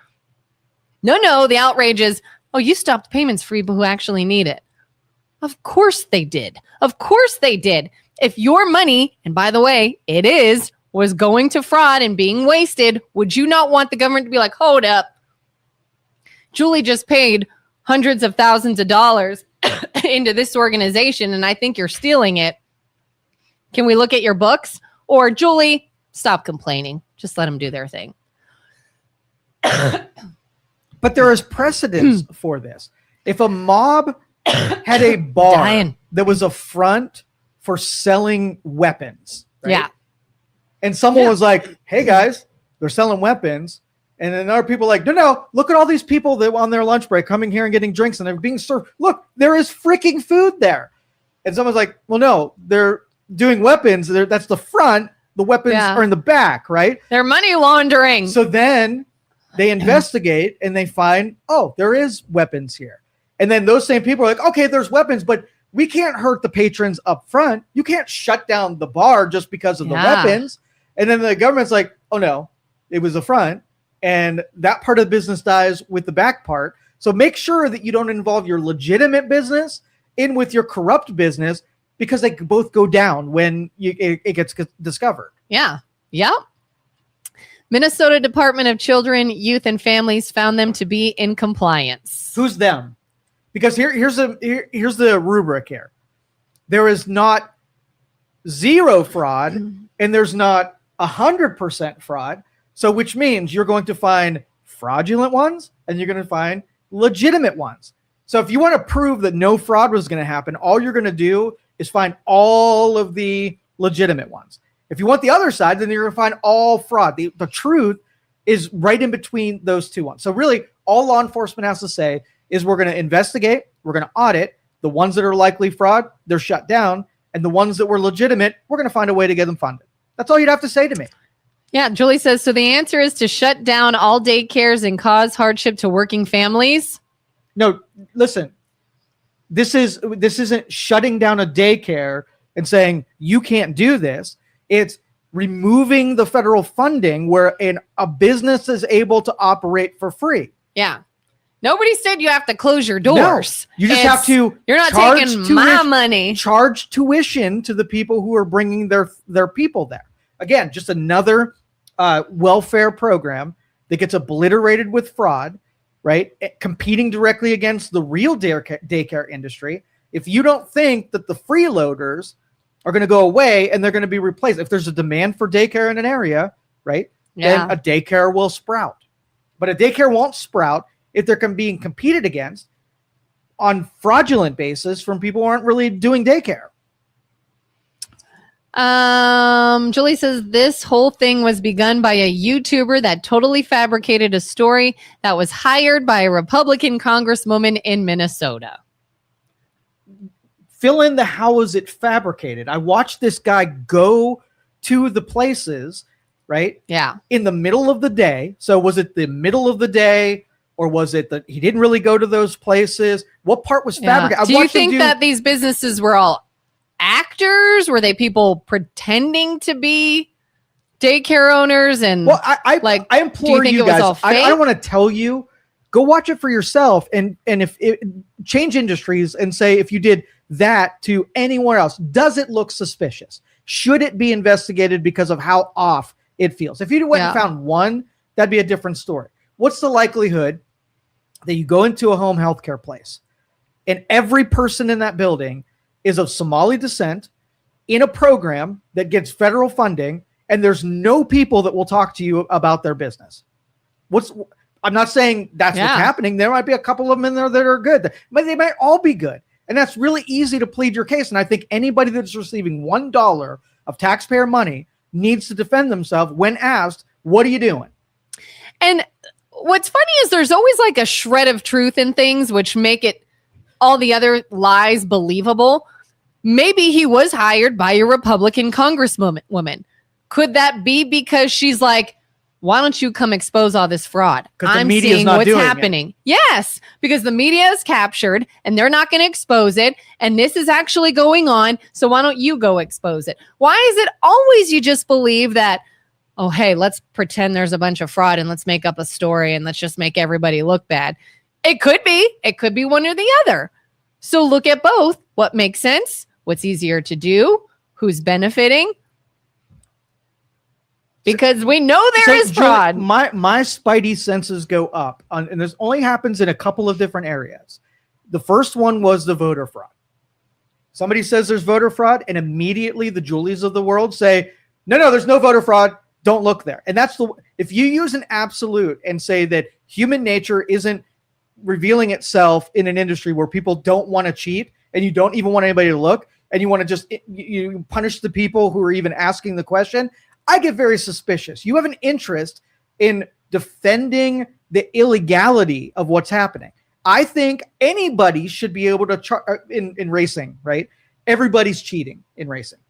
No, the outrage is, oh, you stopped payments for people who actually need it. Of course they did. Of course they did. If your money, and by the way, it was going to fraud and being wasted, would you not want the government to be like, hold up, Julie just paid hundreds of thousands of dollars into this organization, and I think you're stealing it. Can we look at your books? Or, Julie, stop complaining. Just let them do their thing. But there is precedence for this. If a mob had a bar that was a front for selling weapons, right? Yeah. And someone was like, hey, guys, they're selling weapons. And then other people are like, no, look at all these people that on their lunch break coming here and getting drinks and they're being served. Look, there is freaking food there. And someone's like, well, no, they're doing weapons. That's the front. The weapons are in the back, right? They're money laundering. So then they investigate and they find, oh, there is weapons here. And then those same people are like, okay, there's weapons, but we can't hurt the patrons up front. You can't shut down the bar just because of the weapons. And then the government's like, oh, no, it was the front. And that part of the business dies with the back part. So make sure that you don't involve your legitimate business in with your corrupt business, because they both go down when it gets discovered. Yeah. Yep. Minnesota Department of Children, Youth, and Families found them to be in compliance. Who's them? Because here's the rubric here. There is not zero fraud, and there's not 100% fraud. So which means you're going to find fraudulent ones and you're going to find legitimate ones. So if you want to prove that no fraud was going to happen, all you're going to do is find all of the legitimate ones. If you want the other side, then you're going to find all fraud. The truth is right in between those two ones. So really, all law enforcement has to say is we're going to investigate, we're going to audit. The ones that are likely fraud, they're shut down. And the ones that were legitimate, we're going to find a way to get them funded. That's all you'd have to say to me. Yeah, Julie says, so the answer is to shut down all daycares and cause hardship to working families? No, listen. This isn't shutting down a daycare and saying you can't do this. It's removing the federal funding where a business is able to operate for free. Yeah. Nobody said you have to close your doors. No, you just have to. You're not taking my money. Charge tuition to the people who are bringing their people there. Again, just another welfare program that gets obliterated with fraud, right? Competing directly against the real daycare industry. If you don't think that the freeloaders are going to go away and they're going to be replaced, if there's a demand for daycare in an area, right? Then a daycare will sprout. But a daycare won't sprout if they're being competed against on fraudulent basis from people who aren't really doing daycare. Julie says this whole thing was begun by a YouTuber that totally fabricated a story that was hired by a Republican congresswoman in Minnesota. Fill in the how was it fabricated. I watched this guy go to the places, right? Yeah. In the middle of the day. So was it the middle of the day, or was it that he didn't really go to those places? What part was fabricated? Do you think that these businesses were all actors? Were they people pretending to be daycare owners? And I implore you guys, I don't want to tell you, go watch it for yourself and if change industries and say, if you did that to anyone else, does it look suspicious? Should it be investigated because of how off it feels? If you went and found one, that'd be a different story. What's the likelihood that you go into a home healthcare place and every person in that building is of Somali descent in a program that gets federal funding, and there's no people that will talk to you about their business? I'm not saying that's what's happening. There might be a couple of them in there that are good, but they might all be good. And that's really easy to plead your case. And I think anybody that's receiving $1 of taxpayer money needs to defend themselves when asked, what are you doing? And what's funny is there's always like a shred of truth in things which make it all the other lies believable. Maybe he was hired by a Republican congresswoman. Could that be because she's like, why don't you come expose all this fraud? I'm seeing what's happening. Yes, because the media is captured and they're not going to expose it. And this is actually going on. So why don't you go expose it? Why is it always you just believe that, oh, hey, let's pretend there's a bunch of fraud and let's make up a story and let's just make everybody look bad? It could be. It could be one or the other. So look at both. What makes sense? What's easier to do? Who's benefiting? Because we know there is fraud. My spidey senses go up, and this only happens in a couple of different areas. The first one was the voter fraud. Somebody says there's voter fraud, and immediately the Julies of the world say, no, there's no voter fraud. Don't look there. And that's if you use an absolute and say that human nature isn't revealing itself in an industry where people don't want to cheat, and you don't even want anybody to look, and you want to just you punish the people who are even asking the question, I get very suspicious. You have an interest in defending the illegality of what's happening. I think anybody should be able to in racing, right? Everybody's cheating in racing.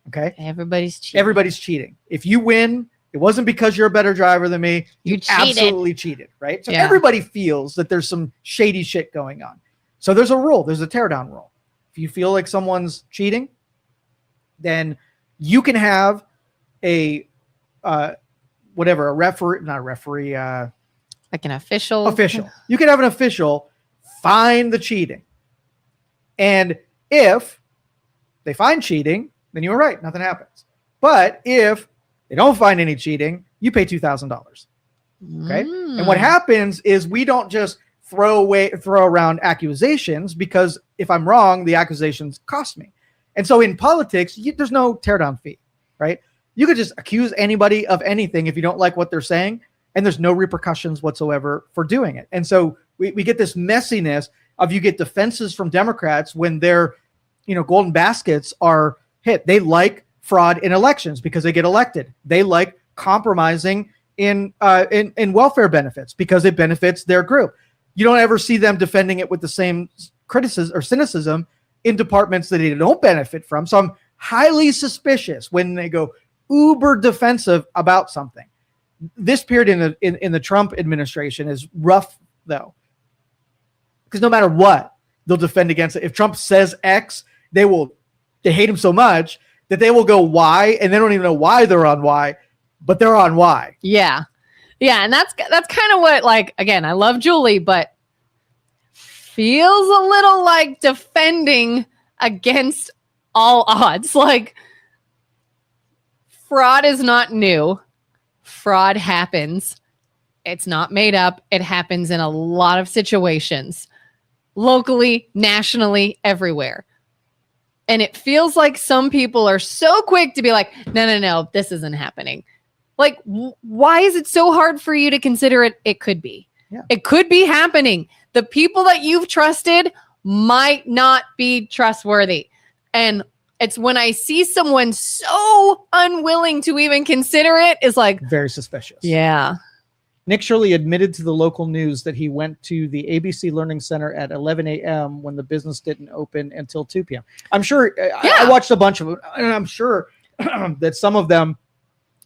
Okay? Everybody's cheating. Everybody's cheating. If you win, it wasn't because you're a better driver than me. You absolutely cheated, right? So everybody feels that there's some shady shit going on. So there's a rule. There's a teardown rule. If you feel like someone's cheating, then you can have a referee, like an official. You can have an official find the cheating. And if they find cheating, then you were right. Nothing happens. But if they don't find any cheating, you pay $2,000. Okay. And what happens is we don't just throw around accusations, because if I'm wrong, the accusations cost me. And so in politics, there's no teardown fee, right? You could just accuse anybody of anything if you don't like what they're saying, and there's no repercussions whatsoever for doing it. And so we get this messiness of you get defenses from Democrats when their golden baskets are hit. They like fraud in elections because they get elected. They like compromising in welfare benefits because it benefits their group. You don't ever see them defending it with the same criticism or cynicism in departments that they don't benefit from. So I'm highly suspicious when they go uber defensive about something. This period in the Trump administration is rough, though, because no matter what, they'll defend against it. If Trump says X, they hate him so much that they will go Y, and they don't even know why they're on Y, but they're on Y. Yeah. And that's kind of what, like, again, I love Julie, but feels a little like defending against all odds. Like, fraud is not new. Fraud happens. It's not made up. It happens in a lot of situations, locally, nationally, everywhere. And it feels like some people are so quick to be like, no, this isn't happening. Like, why is it so hard for you to consider it? It could be. Yeah. It could be happening. The people that you've trusted might not be trustworthy. And it's when I see someone so unwilling to even consider it, is like very suspicious. Yeah. Nick Shirley admitted to the local news that he went to the ABC Learning Center at 11 a.m. when the business didn't open until 2 p.m. I'm sure I watched a bunch of them, and I'm sure that some of them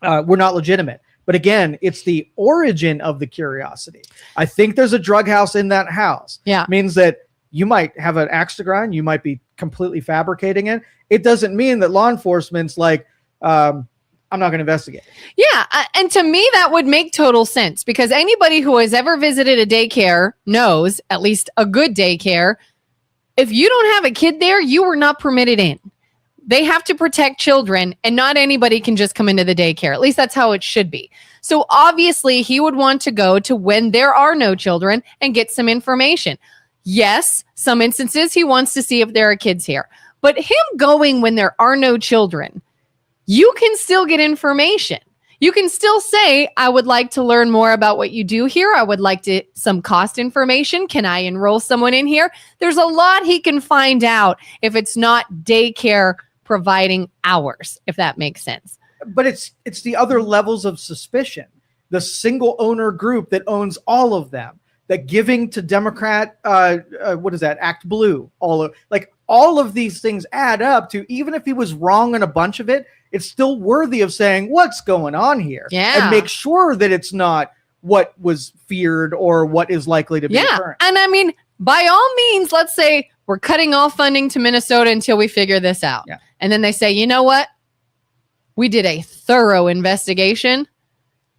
were not legitimate. But again, it's the origin of the curiosity. I think there's a drug house in that house. Yeah. It means that you might have an axe to grind. You might be completely fabricating it. It doesn't mean that law enforcement's like, I'm not going to investigate. Yeah. And to me, that would make total sense, because anybody who has ever visited a daycare knows, at least a good daycare, if you don't have a kid there, you were not permitted in. They have to protect children, and not anybody can just come into the daycare. At least that's how it should be. So obviously he would want to go to when there are no children and get some information. Yes, some instances he wants to see if there are kids here, but him going when there are no children, you can still get information. You can still say, I would like to learn more about what you do here. I would like some cost information. Can I enroll someone in here? There's a lot he can find out if it's not daycare providing hours, if that makes sense. But it's the other levels of suspicion. The single owner group that owns all of them, that giving to Democrat, what is that? Act Blue. All of these things add up to, even if he was wrong on a bunch of it, it's still worthy of saying what's going on here, and make sure that it's not what was feared or what is likely to be occurring. And I mean, by all means, let's say we're cutting all funding to Minnesota until we figure this out. Yeah. And then they say, you know what? We did a thorough investigation,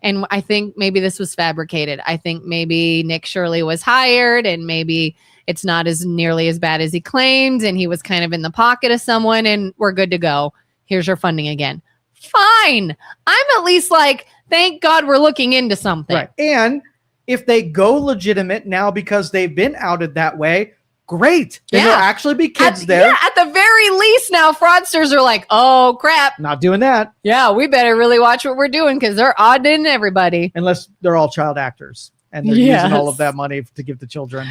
and I think maybe this was fabricated. I think maybe Nick Shirley was hired, and maybe it's not as nearly as bad as he claimed, and he was kind of in the pocket of someone, and we're good to go. Here's your funding again. Fine. I'm at least like, thank God we're looking into something. Right. And if they go legitimate now because they've been outed that way, great. Then there'll actually be kids there. Yeah, at the very least now fraudsters are like, oh crap. Not doing that. Yeah, we better really watch what we're doing because they're auditing everybody. Unless they're all child actors and they're using all of that money to give to children.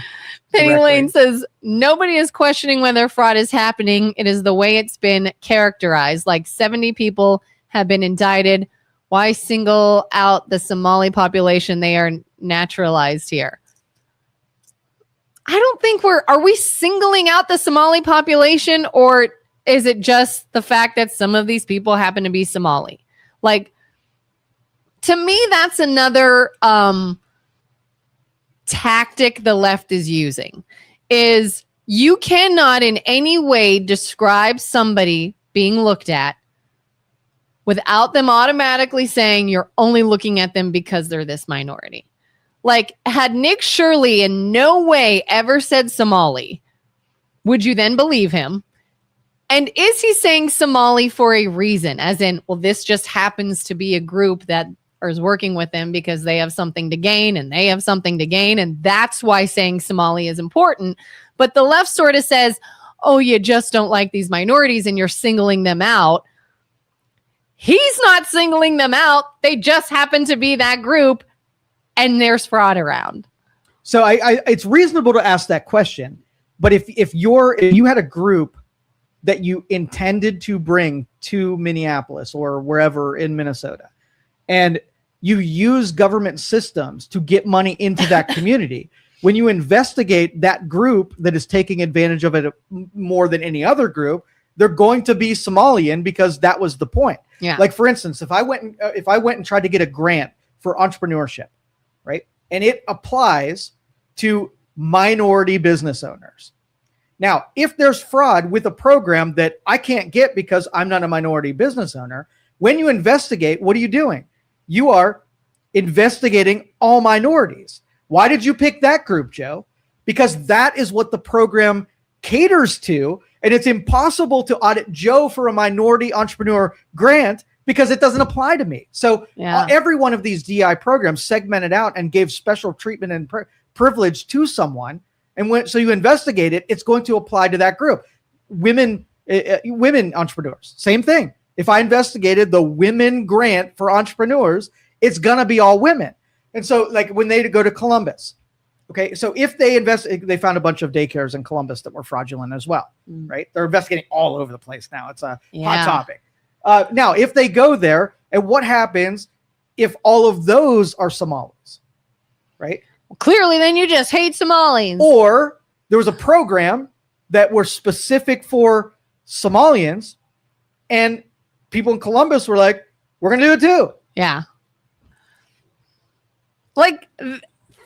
Penny Lane says, nobody is questioning whether fraud is happening. It is the way it's been characterized. Like 70 people have been indicted. Why single out the Somali population? They are naturalized here. I don't think are we singling out the Somali population, or is it just the fact that some of these people happen to be Somali? Like, to me, that's another tactic the left is using, is you cannot in any way describe somebody being looked at without them automatically saying you're only looking at them because they're this minority. Like, had Nick Shirley in no way ever said Somali, would you then believe him? And is he saying Somali for a reason? As in, well, this just happens to be a group that is working with them because they have something to gain and they have something to gain. And that's why saying Somali is important. But the left sort of says, oh, you just don't like these minorities and you're singling them out. He's not singling them out. They just happen to be that group. And there's fraud around. So it's reasonable to ask that question. But if you had a group that you intended to bring to Minneapolis or wherever in Minnesota, and you use government systems to get money into that community, when you investigate that group that is taking advantage of it more than any other group, they're going to be Somalian because that was the point. Yeah. Like, for instance, if I went and tried to get a grant for entrepreneurship, right? And it applies to minority business owners. Now, if there's fraud with a program that I can't get because I'm not a minority business owner, when you investigate, what are you doing? You are investigating all minorities. Why did you pick that group, Joe? Because that is what the program caters to. And it's impossible to audit Joe for a minority entrepreneur grant because it doesn't apply to me. So every one of these DI programs segmented out and gave special treatment and privilege to someone. And so you investigate it, it's going to apply to that group. Women entrepreneurs, same thing. If I investigated the women grant for entrepreneurs, it's going to be all women. And so, like, when they go to Columbus, okay, so if they found a bunch of daycares in Columbus that were fraudulent as well, right? They're investigating all over the place now. It's a hot topic. Now, if they go there, and what happens if all of those are Somalis, right? Well, clearly, then you just hate Somalis. Or there was a program that were specific for Somalians, and people in Columbus were like, we're going to do it too. Yeah. Like,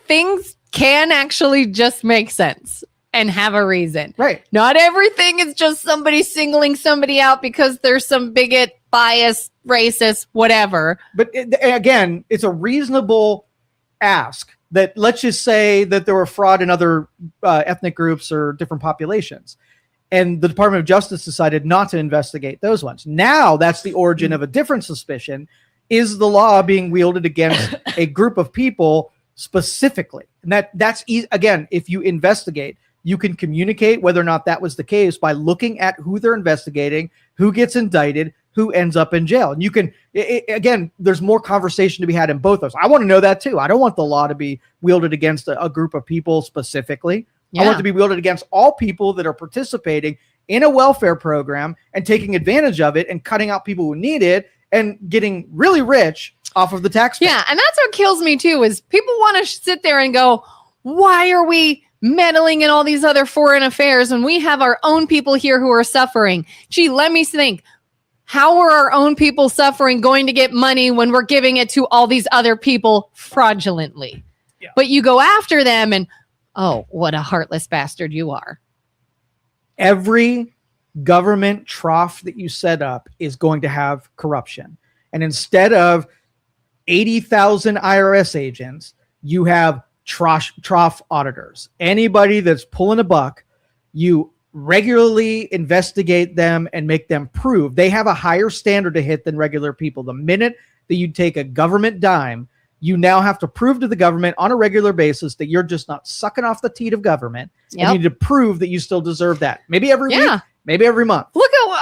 things can actually just make sense and have a reason. Right. Not everything is just somebody singling somebody out because there's some bigot, bias, racist, whatever. But again, it's a reasonable ask that, let's just say that there were fraud in other ethnic groups or different populations. And the Department of Justice decided not to investigate those ones. Now that's the origin of a different suspicion. Is the law being wielded against a group of people specifically? And that's again, if you investigate, You can communicate whether or not that was the case by looking at who they're investigating, who gets indicted, who ends up in jail. And you can, again, there's more conversation to be had in both of us. I want to know that too. I don't want the law to be wielded against a group of people specifically. I want it to be wielded against all people that are participating in a welfare program and taking advantage of it and cutting out people who need it and getting really rich off of the taxpayer. Yeah, and that's what kills me too, is people want to sit there and go, why are we meddling in all these other foreign affairs when we have our own people here who are suffering? Gee, let me think. How are our own people suffering going to get money when we're giving it to all these other people fraudulently? Yeah. But you go after them and, oh, what a heartless bastard you are. Every government trough that you set up is going to have corruption. And instead of 80,000 IRS agents, you have trough auditors. Anybody that's pulling a buck, you regularly investigate them and make them prove they have a higher standard to hit than regular people. The minute that you take a government dime, you now have to prove to the government on a regular basis that you're just not sucking off the teat of government. Yep. And you need to prove that you still deserve that. Maybe every week, maybe every month. Look at what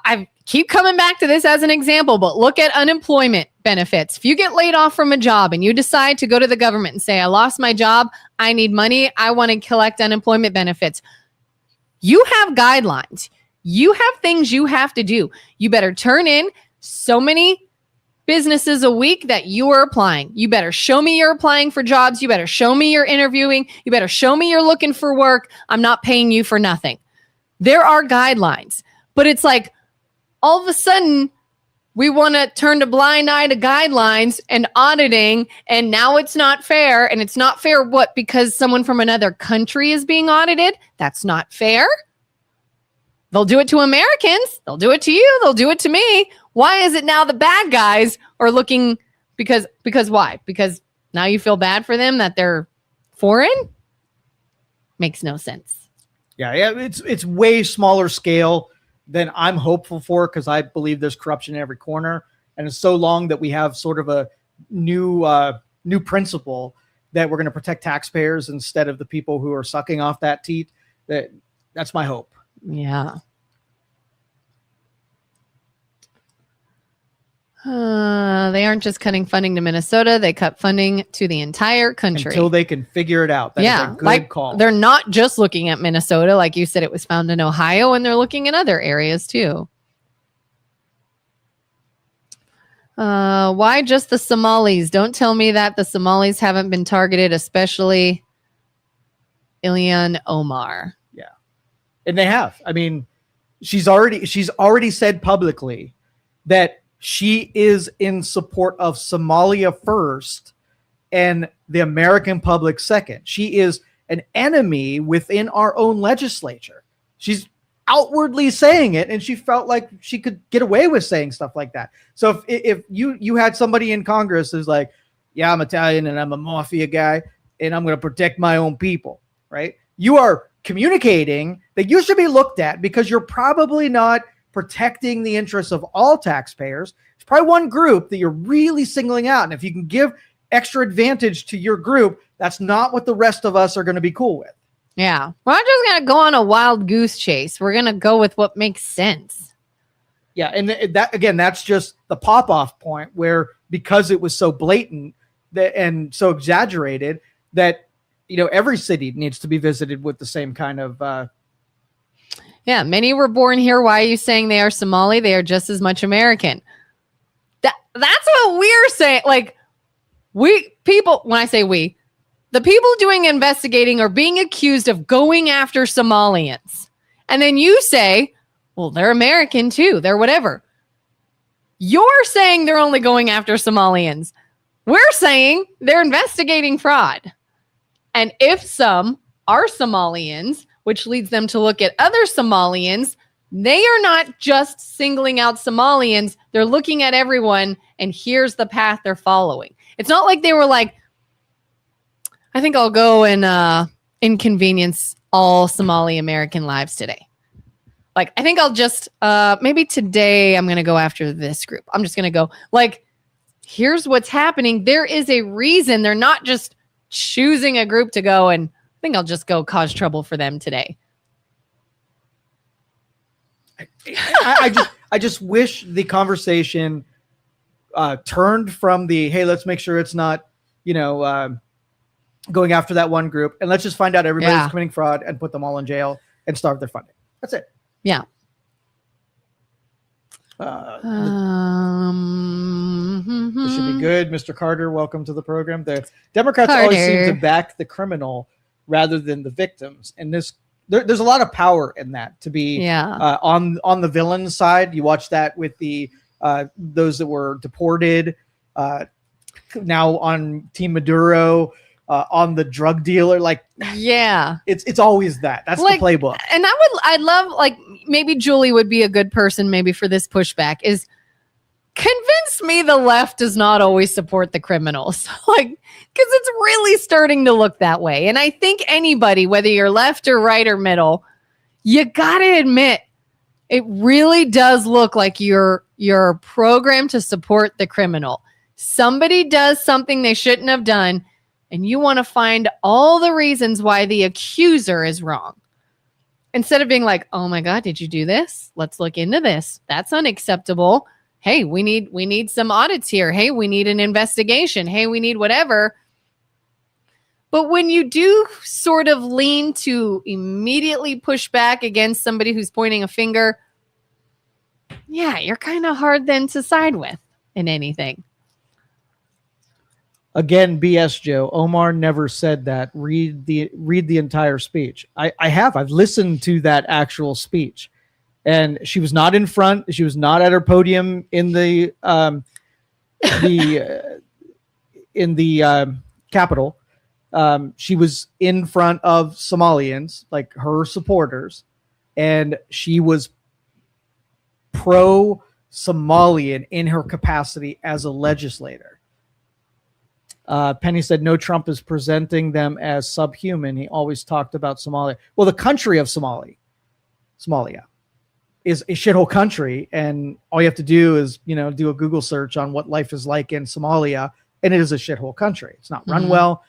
I keep coming back to this as an example, but look at unemployment benefits. If you get laid off from a job and you decide to go to the government and say, I lost my job, I need money, I want to collect unemployment benefits. You have guidelines. You have things you have to do. You better turn in so many businesses a week that you are applying. You better show me you're applying for jobs. You better show me you're interviewing. You better show me you're looking for work. I'm not paying you for nothing. There are guidelines, but it's like all of a sudden we want to turn a blind eye to guidelines and auditing, and now it's not fair. And it's not fair what? Because someone from another country is being audited? That's not fair. They'll do it to Americans. They'll do it to you. They'll do it to me. Why is it now the bad guys are looking? Because why? Because now you feel bad for them that they're foreign? Makes no sense. Yeah, it's way smaller scale than I'm hopeful for, because I believe there's corruption in every corner. And it's so long that we have sort of a new principle that we're going to protect taxpayers instead of the people who are sucking off that teat. That's my hope. Yeah. They aren't just cutting funding to Minnesota. They cut funding to the entire country. Until they can figure it out. That is a good call. They're not just looking at Minnesota. Like you said, it was found in Ohio, and they're looking in other areas too. Why just the Somalis? Don't tell me that the Somalis haven't been targeted, especially Ilhan Omar. Yeah. And they have. I mean, she's already said publicly that she is in support of Somalia first and the American public second. She is an enemy within our own legislature. She's outwardly saying it, and she felt like she could get away with saying stuff like that. So if you had somebody in Congress who's like, yeah, I'm Italian and I'm a mafia guy and I'm going to protect my own people, right? You are communicating that you should be looked at because you're probably not protecting the interests of all taxpayers. It's probably one group that you're really singling out. And if you can give extra advantage to your group, that's not what the rest of us are going to be cool with. Yeah. We're not just going to go on a wild goose chase. We're going to go with what makes sense. Yeah. And that, again, that's just the pop-off point where, because it was so blatant and so exaggerated, that, every city needs to be visited with the same kind of, yeah, many were born here. Why are you saying they are Somali? They are just as much American. That's what we're saying. Like, we people, when I say we, the people doing investigating are being accused of going after Somalians. And then you say, well, they're American too. They're whatever. You're saying they're only going after Somalians. We're saying they're investigating fraud. And if some are Somalians, which leads them to look at other Somalians, they are not just singling out Somalians. They're looking at everyone, and here's the path they're following. It's not like they were like, I think I'll go and inconvenience all Somali American lives today. Like, I think I'll just, maybe today I'm going to go after this group. I'm just going to go, like, here's what's happening. There is a reason. They're not just choosing a group to go and think I'll just go cause trouble for them today. I just wish the conversation turned from the, hey, let's make sure it's not, going after that one group, and let's just find out everybody's committing fraud and put them all in jail and starve their funding. That's it. Yeah. This should be good. Mr. Carter, welcome to the program. The Democrats always seem to back the criminal rather than the victims. And there's a lot of power in that to be on the villain side. You watch that with the those that were deported, now on Team Maduro, on the drug dealer. Like, it's always that. That's the playbook. And I'd love, like, maybe Julie would be a good person maybe for this pushback, is convince me the left does not always support the criminals. Like, because it's really starting to look that way. And I think anybody, whether you're left or right or middle, you got to admit, it really does look like you're programmed to support the criminal. Somebody does something they shouldn't have done, and you want to find all the reasons why the accuser is wrong. Instead of being like, oh my God, did you do this? Let's look into this. That's unacceptable. Hey, we need some audits here. Hey, we need an investigation. Hey, we need whatever. But when you do sort of lean to immediately push back against somebody who's pointing a finger, you're kind of hard then to side with in anything. Again, BS Joe. Omar never said that. Read the entire speech. I've listened to that actual speech, and she was not in front. She was not at her podium in the Capitol. She was in front of Somalians, like her supporters, and she was pro-Somalian in her capacity as a legislator. Penny said, no, Trump is presenting them as subhuman. He always talked about Somalia. Well, the country of Somalia is a shithole country. And all you have to do is, do a Google search on what life is like in Somalia. And it is a shithole country. It's not run well.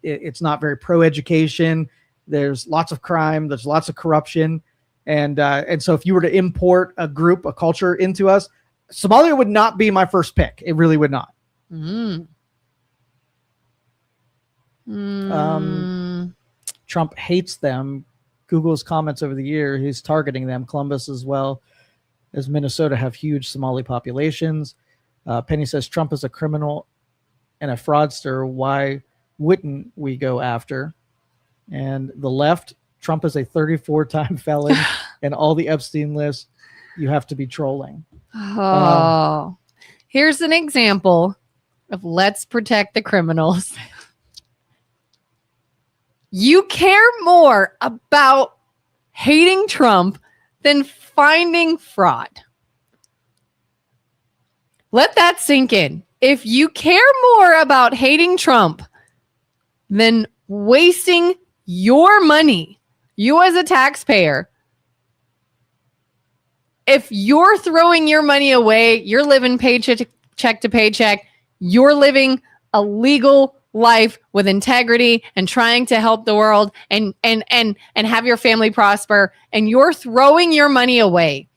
It's not very pro-education. There's lots of crime. There's lots of corruption. And so if you were to import a culture into us, Somalia would not be my first pick. It really would not. Trump hates them. Google's comments over the year, he's targeting them. Columbus as well as Minnesota have huge Somali populations. Penny says Trump is a criminal and a fraudster. Why wouldn't we go after? And the left, Trump is a 34-time felon, and all the Epstein lists, you have to be trolling. Here's an example of let's protect the criminals. You care more about hating Trump than finding fraud. Let that sink in. If you care more about hating Trump than wasting your money, you as a taxpayer, if you're throwing your money away, you're living paycheck to paycheck, you're living a legal life with integrity and trying to help the world and have your family prosper, and you're throwing your money away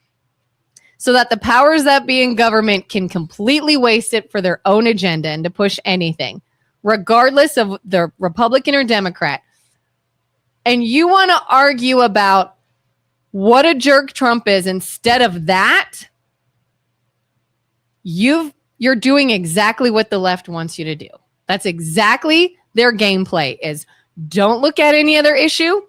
so that the powers that be in government can completely waste it for their own agenda and to push anything, regardless of the Republican or Democrat. And you want to argue about what a jerk Trump is instead of that, you're doing exactly what the left wants you to do. That's exactly their gameplay is don't look at any other issue.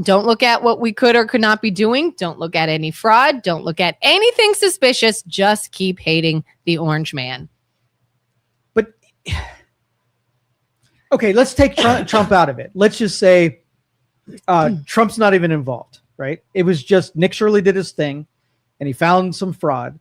Don't look at what we could or could not be doing. Don't look at any fraud. Don't look at anything suspicious. Just keep hating the orange man. But, okay, let's take Trump out of it. Let's just say Trump's not even involved, right? It was just Nick Shirley did his thing, and he found some fraud,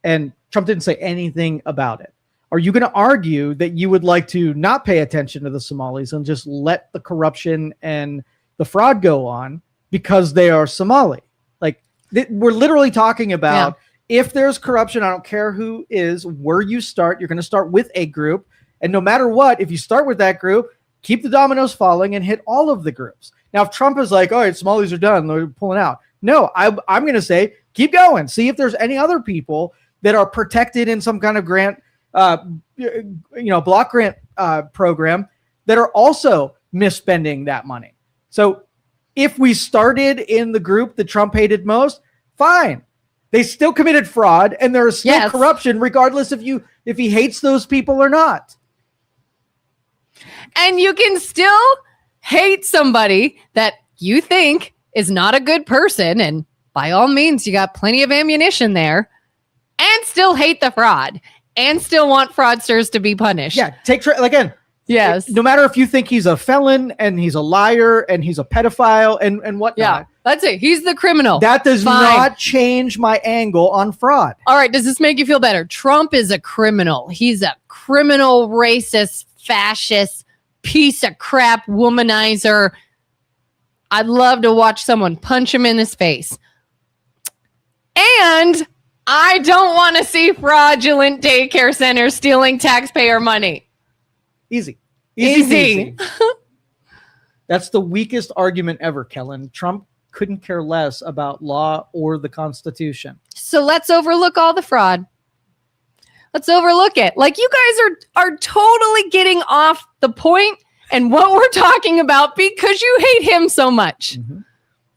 and Trump didn't say anything about it. Are you going to argue that you would like to not pay attention to the Somalis and just let the corruption and the fraud go on because they are Somali? Like, we're literally talking about if there's corruption, I don't care who is, where you start, you're going to start with a group. And no matter what, if you start with that group, keep the dominoes falling and hit all of the groups. Now, if Trump is like, all right, Somalis are done, they're pulling out. No, I'm going to say, keep going. See if there's any other people that are protected in some kind of grant, block grant program that are also misspending that money. So if we started in the group that Trump hated most, fine. They still committed fraud and there is still corruption, regardless if he hates those people or not. And you can still hate somebody that you think is not a good person. And by all means, you got plenty of ammunition there, and still hate the fraud and still want fraudsters to be punished. Yeah. Again. Yes. No matter if you think he's a felon and he's a liar and he's a pedophile and whatnot. Yeah. That's it. He's the criminal. That does not change my angle on fraud. All right. Does this make you feel better? Trump is a criminal. He's a criminal, racist, fascist, piece of crap, womanizer. I'd love to watch someone punch him in his face. And I don't want to see fraudulent daycare centers stealing taxpayer money. Easy. That's the weakest argument ever, Kelin. Trump couldn't care less about law or the Constitution. So let's overlook all the fraud. Let's overlook it. Like, you guys are totally getting off the point and what we're talking about because you hate him so much. Mm-hmm.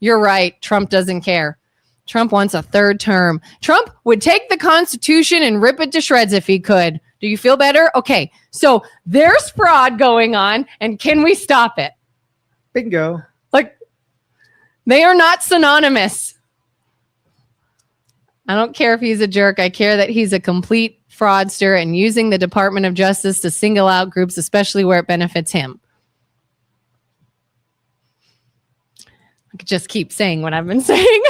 You're right. Trump doesn't care. Trump wants a third term. Trump would take the Constitution and rip it to shreds if he could. Do you feel better? Okay. So there's fraud going on, and can we stop it? Bingo. Like, they are not synonymous. I don't care if he's a jerk. I care that he's a complete fraudster and using the Department of Justice to single out groups, especially where it benefits him. I could just keep saying what I've been saying.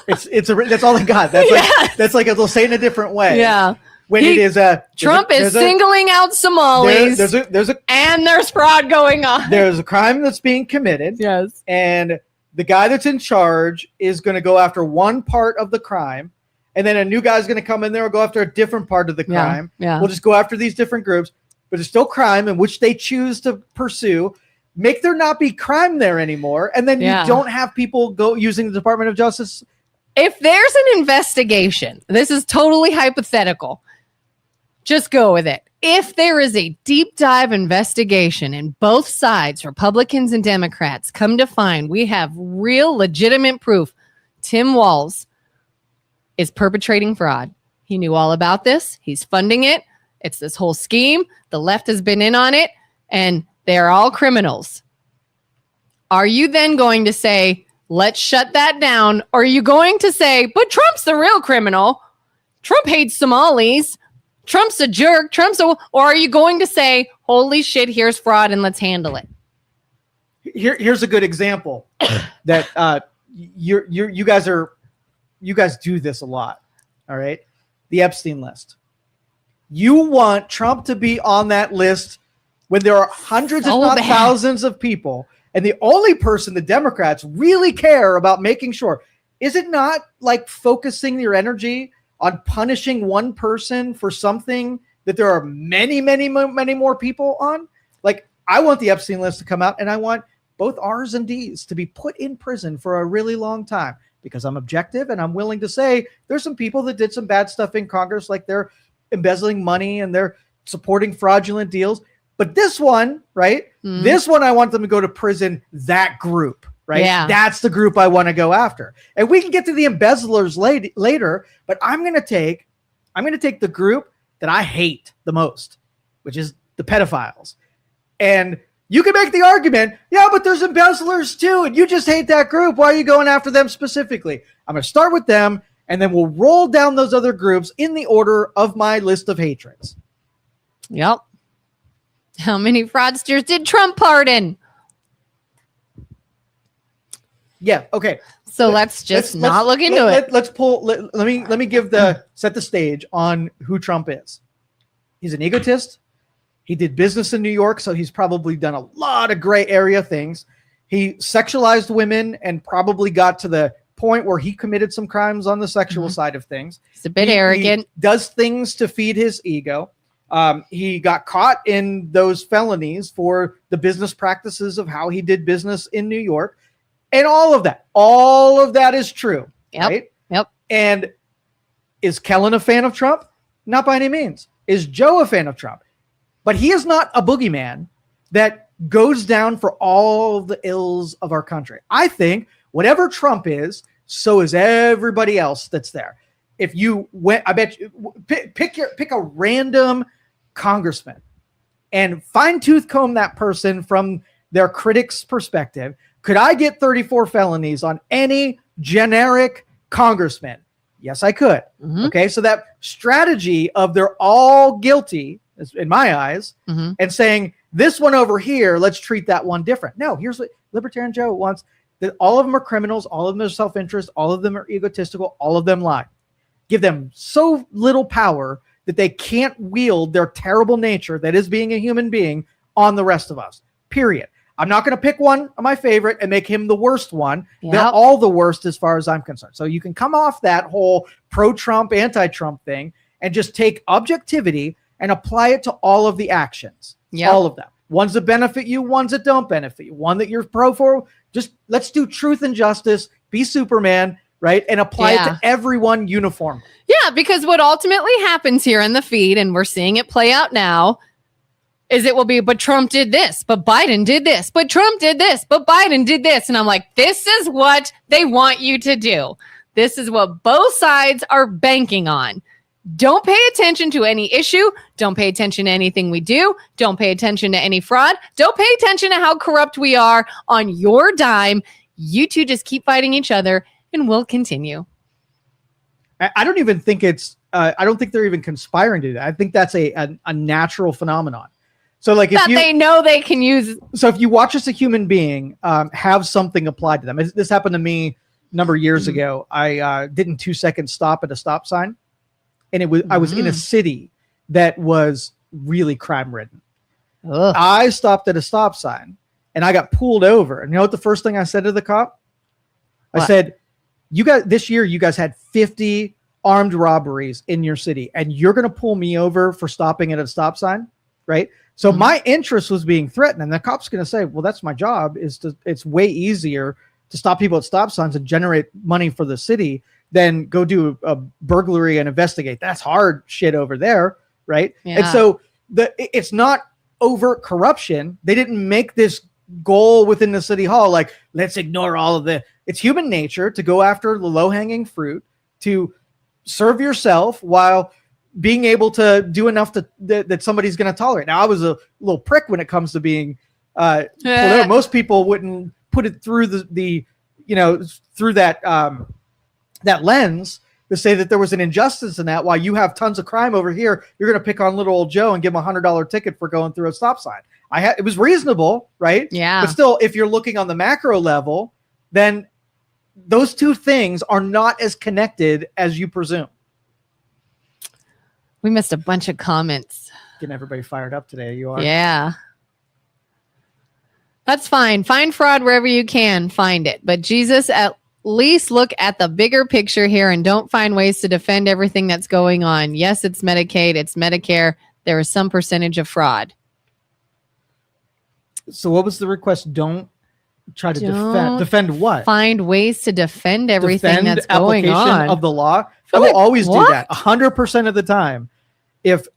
That's all I got. That's like they'll say it in a different way. Yeah. When it is Trump is singling out Somalis. And there's fraud going on. There's a crime that's being committed. Yes. And the guy that's in charge is going to go after one part of the crime. And then a new guy's going to come in there and go after a different part of the crime. Yeah. We'll just go after these different groups, but it's still crime in which they choose to pursue. Make there not be crime there anymore. And then you don't have people go using the Department of Justice. If there's an investigation, this is totally hypothetical. Just go with it. If there is a deep dive investigation and both sides, Republicans and Democrats, come to find we have real legitimate proof Tim Walz is perpetrating fraud. He knew all about this. He's funding it. It's this whole scheme. The left has been in on it, and they're all criminals. Are you then going to say, let's shut that down? Or are you going to say, but Trump's the real criminal? Trump hates Somalis. Trump's a jerk. Or are you going to say, holy shit, here's fraud and let's handle it? Here's a good example that you guys do this a lot. All right. The Epstein list. You want Trump to be on that list when there are hundreds, if not thousands of people. And the only person the Democrats really care about making sure, is it not like focusing your energy on punishing one person for something that there are many, many, many more people on? Like, I want the Epstein list to come out, and I want both R's and D's to be put in prison for a really long time because I'm objective and I'm willing to say there's some people that did some bad stuff in Congress, like they're embezzling money and they're supporting fraudulent deals. But this one, right? Mm-hmm. This one, I want them to go to prison, that group, right? Yeah. That's the group I want to go after. And we can get to the embezzlers later, but I'm going to take the group that I hate the most, which is the pedophiles. And you can make the argument, yeah, but there's embezzlers too, and you just hate that group. Why are you going after them specifically? I'm going to start with them, and then we'll roll down those other groups in the order of my list of hatreds. Yep. How many fraudsters did Trump pardon? Yeah. Okay. So let's look into it. Let me set the stage on who Trump is. He's an egotist. He did business in New York, so he's probably done a lot of gray area things. He sexualized women and probably got to the point where he committed some crimes on the sexual side of things. He's a bit arrogant. He does things to feed his ego. He got caught in those felonies for the business practices of how he did business in New York. And all of that is true. Yep. Right? Yep. And is Kelin a fan of Trump? Not by any means. Is Joe a fan of Trump? But he is not a boogeyman that goes down for all the ills of our country. I think whatever Trump is, so is everybody else that's there. If you went, I bet you pick a random congressman and fine tooth comb that person from their critic's perspective. Could I get 34 felonies on any generic congressman? Yes, I could. Mhm. Okay. So that strategy of they're all guilty is, in my eyes, and saying this one over here, let's treat that one different. No, here's what Libertarian Joe wants: that all of them are criminals, all of them are self-interest, all of them are egotistical, all of them lie. Give them so little power that they can't wield their terrible nature that is being a human being on the rest of us. Period. I'm not going to pick one of my favorite and make him the worst one. Yep. They're all the worst as far as I'm concerned. So you can come off that whole pro-Trump, anti-Trump thing and just take objectivity and apply it to all of the actions. Yep. All of them. Ones that benefit you, ones that don't benefit you. One that you're pro for. Just let's do truth and justice. Be Superman, right? And apply it to everyone uniformly. Yeah, because what ultimately happens here in the feed, and we're seeing it play out now, is it will be, but Trump did this, but Biden did this, but Trump did this, but Biden did this. And I'm like, this is what they want you to do. This is what both sides are banking on. Don't pay attention to any issue. Don't pay attention to anything we do. Don't pay attention to any fraud. Don't pay attention to how corrupt we are on your dime. You two just keep fighting each other and we'll continue. I don't even think it's, I don't think they're even conspiring to do that. I think that's a natural phenomenon. So like if they know they can use. So if you watch as a human being have something applied to them, this happened to me a number of years ago. I did in 2 seconds stop at a stop sign, and it was I was in a city that was really crime ridden. I stopped at a stop sign and I got pulled over. And you know what the first thing I said to the cop? I said, "You guys, this year you guys had 50 armed robberies in your city, and you're going to pull me over for stopping at a stop sign, right?" So my interest was being threatened, and the cop's going to say, well, that's my job. It's way easier to stop people at stop signs and generate money for the city than go do a burglary and investigate. That's hard shit over there, right? Yeah. And so it's not overt corruption. They didn't make this goal within the city hall, like, let's ignore all of the, it's human nature to go after the low-hanging fruit, to serve yourself while being able to do enough that somebody's going to tolerate. Now, I was a little prick when it comes to being, most people wouldn't put it through through that lens to say that there was an injustice in that. While you have tons of crime over here, you're going to pick on little old Joe and give him $100 ticket for going through a stop sign. It was reasonable, right? Yeah. But still, if you're looking on the macro level, then those two things are not as connected as you presume. We missed a bunch of comments. Getting everybody fired up today. You are. Yeah. That's fine. Find fraud wherever you can find it. But Jesus, at least look at the bigger picture here and don't find ways to defend everything that's going on. Yes, it's Medicaid. It's Medicare. There is some percentage of fraud. So what was the request? Don't try to defend what? Find ways to defend everything that's going on. Of the law. I will always do that 100% of the time. If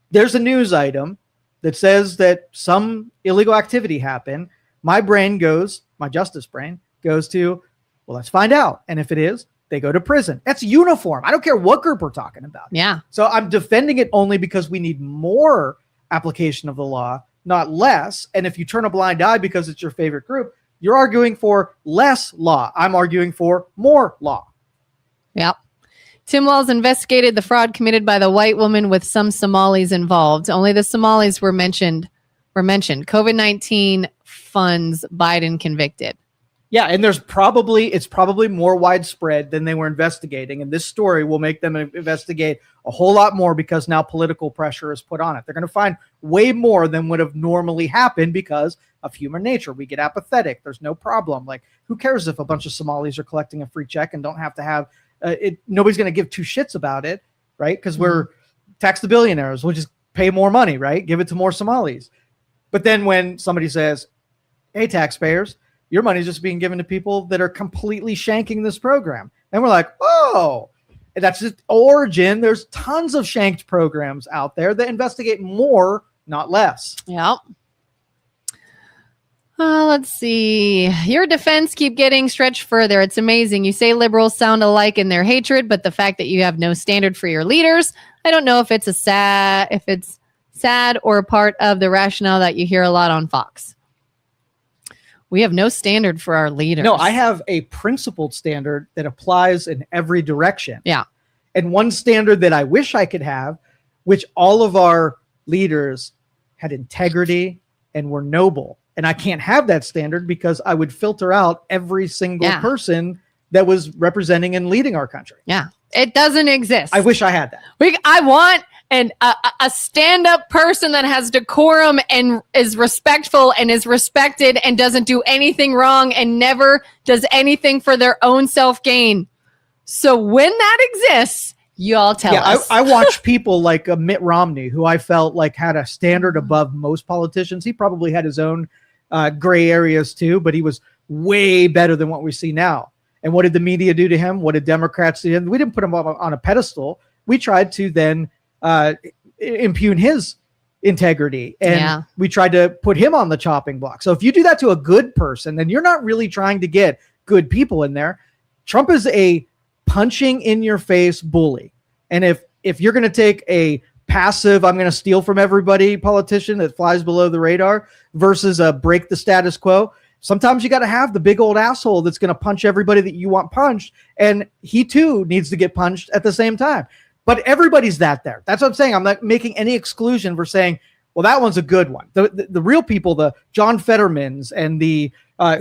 there's a news item that says that some illegal activity happened, my justice brain goes to, well, let's find out. And if it is, they go to prison. That's uniform. I don't care what group we're talking about. Yeah. So I'm defending it only because we need more application of the law, not less. And if you turn a blind eye because it's your favorite group, you're arguing for less law. I'm arguing for more law. Yep. Tim Wells investigated the fraud committed by the white woman with some Somalis involved. Only the Somalis were mentioned. COVID-19 funds Biden convicted. Yeah, and it's probably more widespread than they were investigating. And this story will make them investigate a whole lot more because now political pressure is put on it. They're going to find way more than would have normally happened because of human nature. We get apathetic. There's no problem. Like, who cares if a bunch of Somalis are collecting a free check and don't have to have it? Nobody's going to give two shits about it, right? Because we're tax the billionaires. We'll just pay more money, right? Give it to more Somalis. But then when somebody says, hey, taxpayers, your money is just being given to people that are completely shanking this program. And we're like, oh, and that's just origin. There's tons of shanked programs out there that investigate more, not less. Yep. Let's see. Your defense keep getting stretched further. It's amazing. You say liberals sound alike in their hatred, but the fact that you have no standard for your leaders, I don't know if it's sad or a part of the rationale that you hear a lot on Fox. We have no standard for our leaders. No, I have a principled standard that applies in every direction. Yeah. And one standard that I wish I could have, which all of our leaders had integrity and were noble. And I can't have that standard because I would filter out every single person that was representing and leading our country. Yeah. It doesn't exist. I wish I had that. I want a stand-up person that has decorum and is respectful and is respected and doesn't do anything wrong and never does anything for their own self-gain. So when that exists, you all tell us. I watch people like Mitt Romney, who I felt like had a standard above most politicians. He probably had his own gray areas too, but he was way better than what we see now. And what did the media do to him? What did Democrats do to him? We didn't put him on a pedestal. We tried to then impugn his integrity, and we tried to put him on the chopping block. So if you do that to a good person, then you're not really trying to get good people in there. Trump is a punching in your face bully. And if you're going to take a passive, I'm going to steal from everybody politician that flies below the radar versus a break the status quo, sometimes you got to have the big old asshole that's going to punch everybody that you want punched. And he too needs to get punched at the same time. But everybody's there. That's what I'm saying. I'm not making any exclusion for saying, well, that one's a good one. The real people, the John Fettermans and the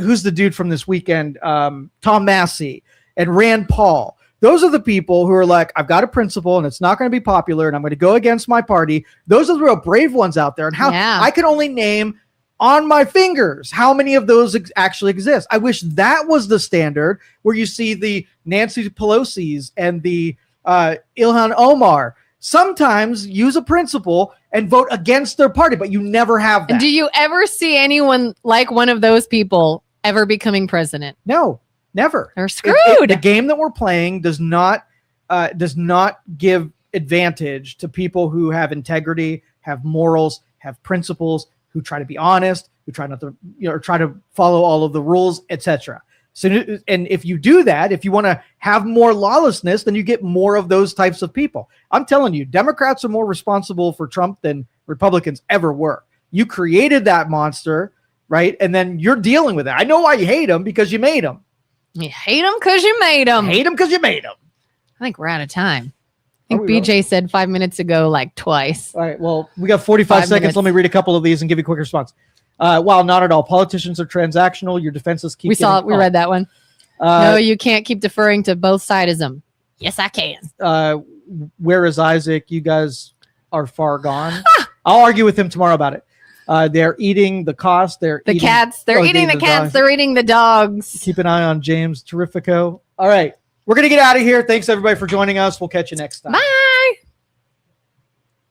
who's the dude from this weekend, Tom Massey and Rand Paul. Those are the people who are like, I've got a principle and it's not going to be popular and I'm going to go against my party. Those are the real brave ones out there. And how I can only name on my fingers how many of those actually exist. I wish that was the standard where you see the Nancy Pelosi's and the Ilhan Omar sometimes use a principle and vote against their party, but you never have that. And do you ever see anyone like one of those people ever becoming president? No, never. They're screwed. The game that we're playing does not give advantage to people who have integrity, have morals, have principles, who try to be honest, who try not to, try to follow all of the rules, etc. So, and if you do that, if you want to have more lawlessness, then you get more of those types of people. I'm telling you, Democrats are more responsible for Trump than Republicans ever were. You created that monster, right? And then you're dealing with it. I know why you hate him, because you made him. You hate him because you made him. Hate him because you made him. I think we're out of time. I think BJ said 5 minutes ago, like twice. All right. Well, we got 45 seconds. Minutes. Let me read a couple of these and give you a quick response. Well, not at all. Politicians are transactional. Your defenses keep. We read that one. No, you can't keep deferring to both sidism. Yes, I can. Where is Isaac? You guys are far gone. I'll argue with him tomorrow about it. They're eating the cost. They're eating cats. They're eating the cats. They're eating the dogs. Keep an eye on James Terrifico. All right. We're going to get out of here. Thanks, everybody, for joining us. We'll catch you next time. Bye.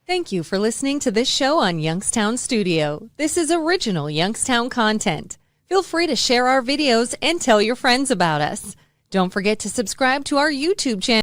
Thank you for listening to this show on Youngstown Studio. This is original Youngstown content. Feel free to share our videos and tell your friends about us. Don't forget to subscribe to our YouTube channel.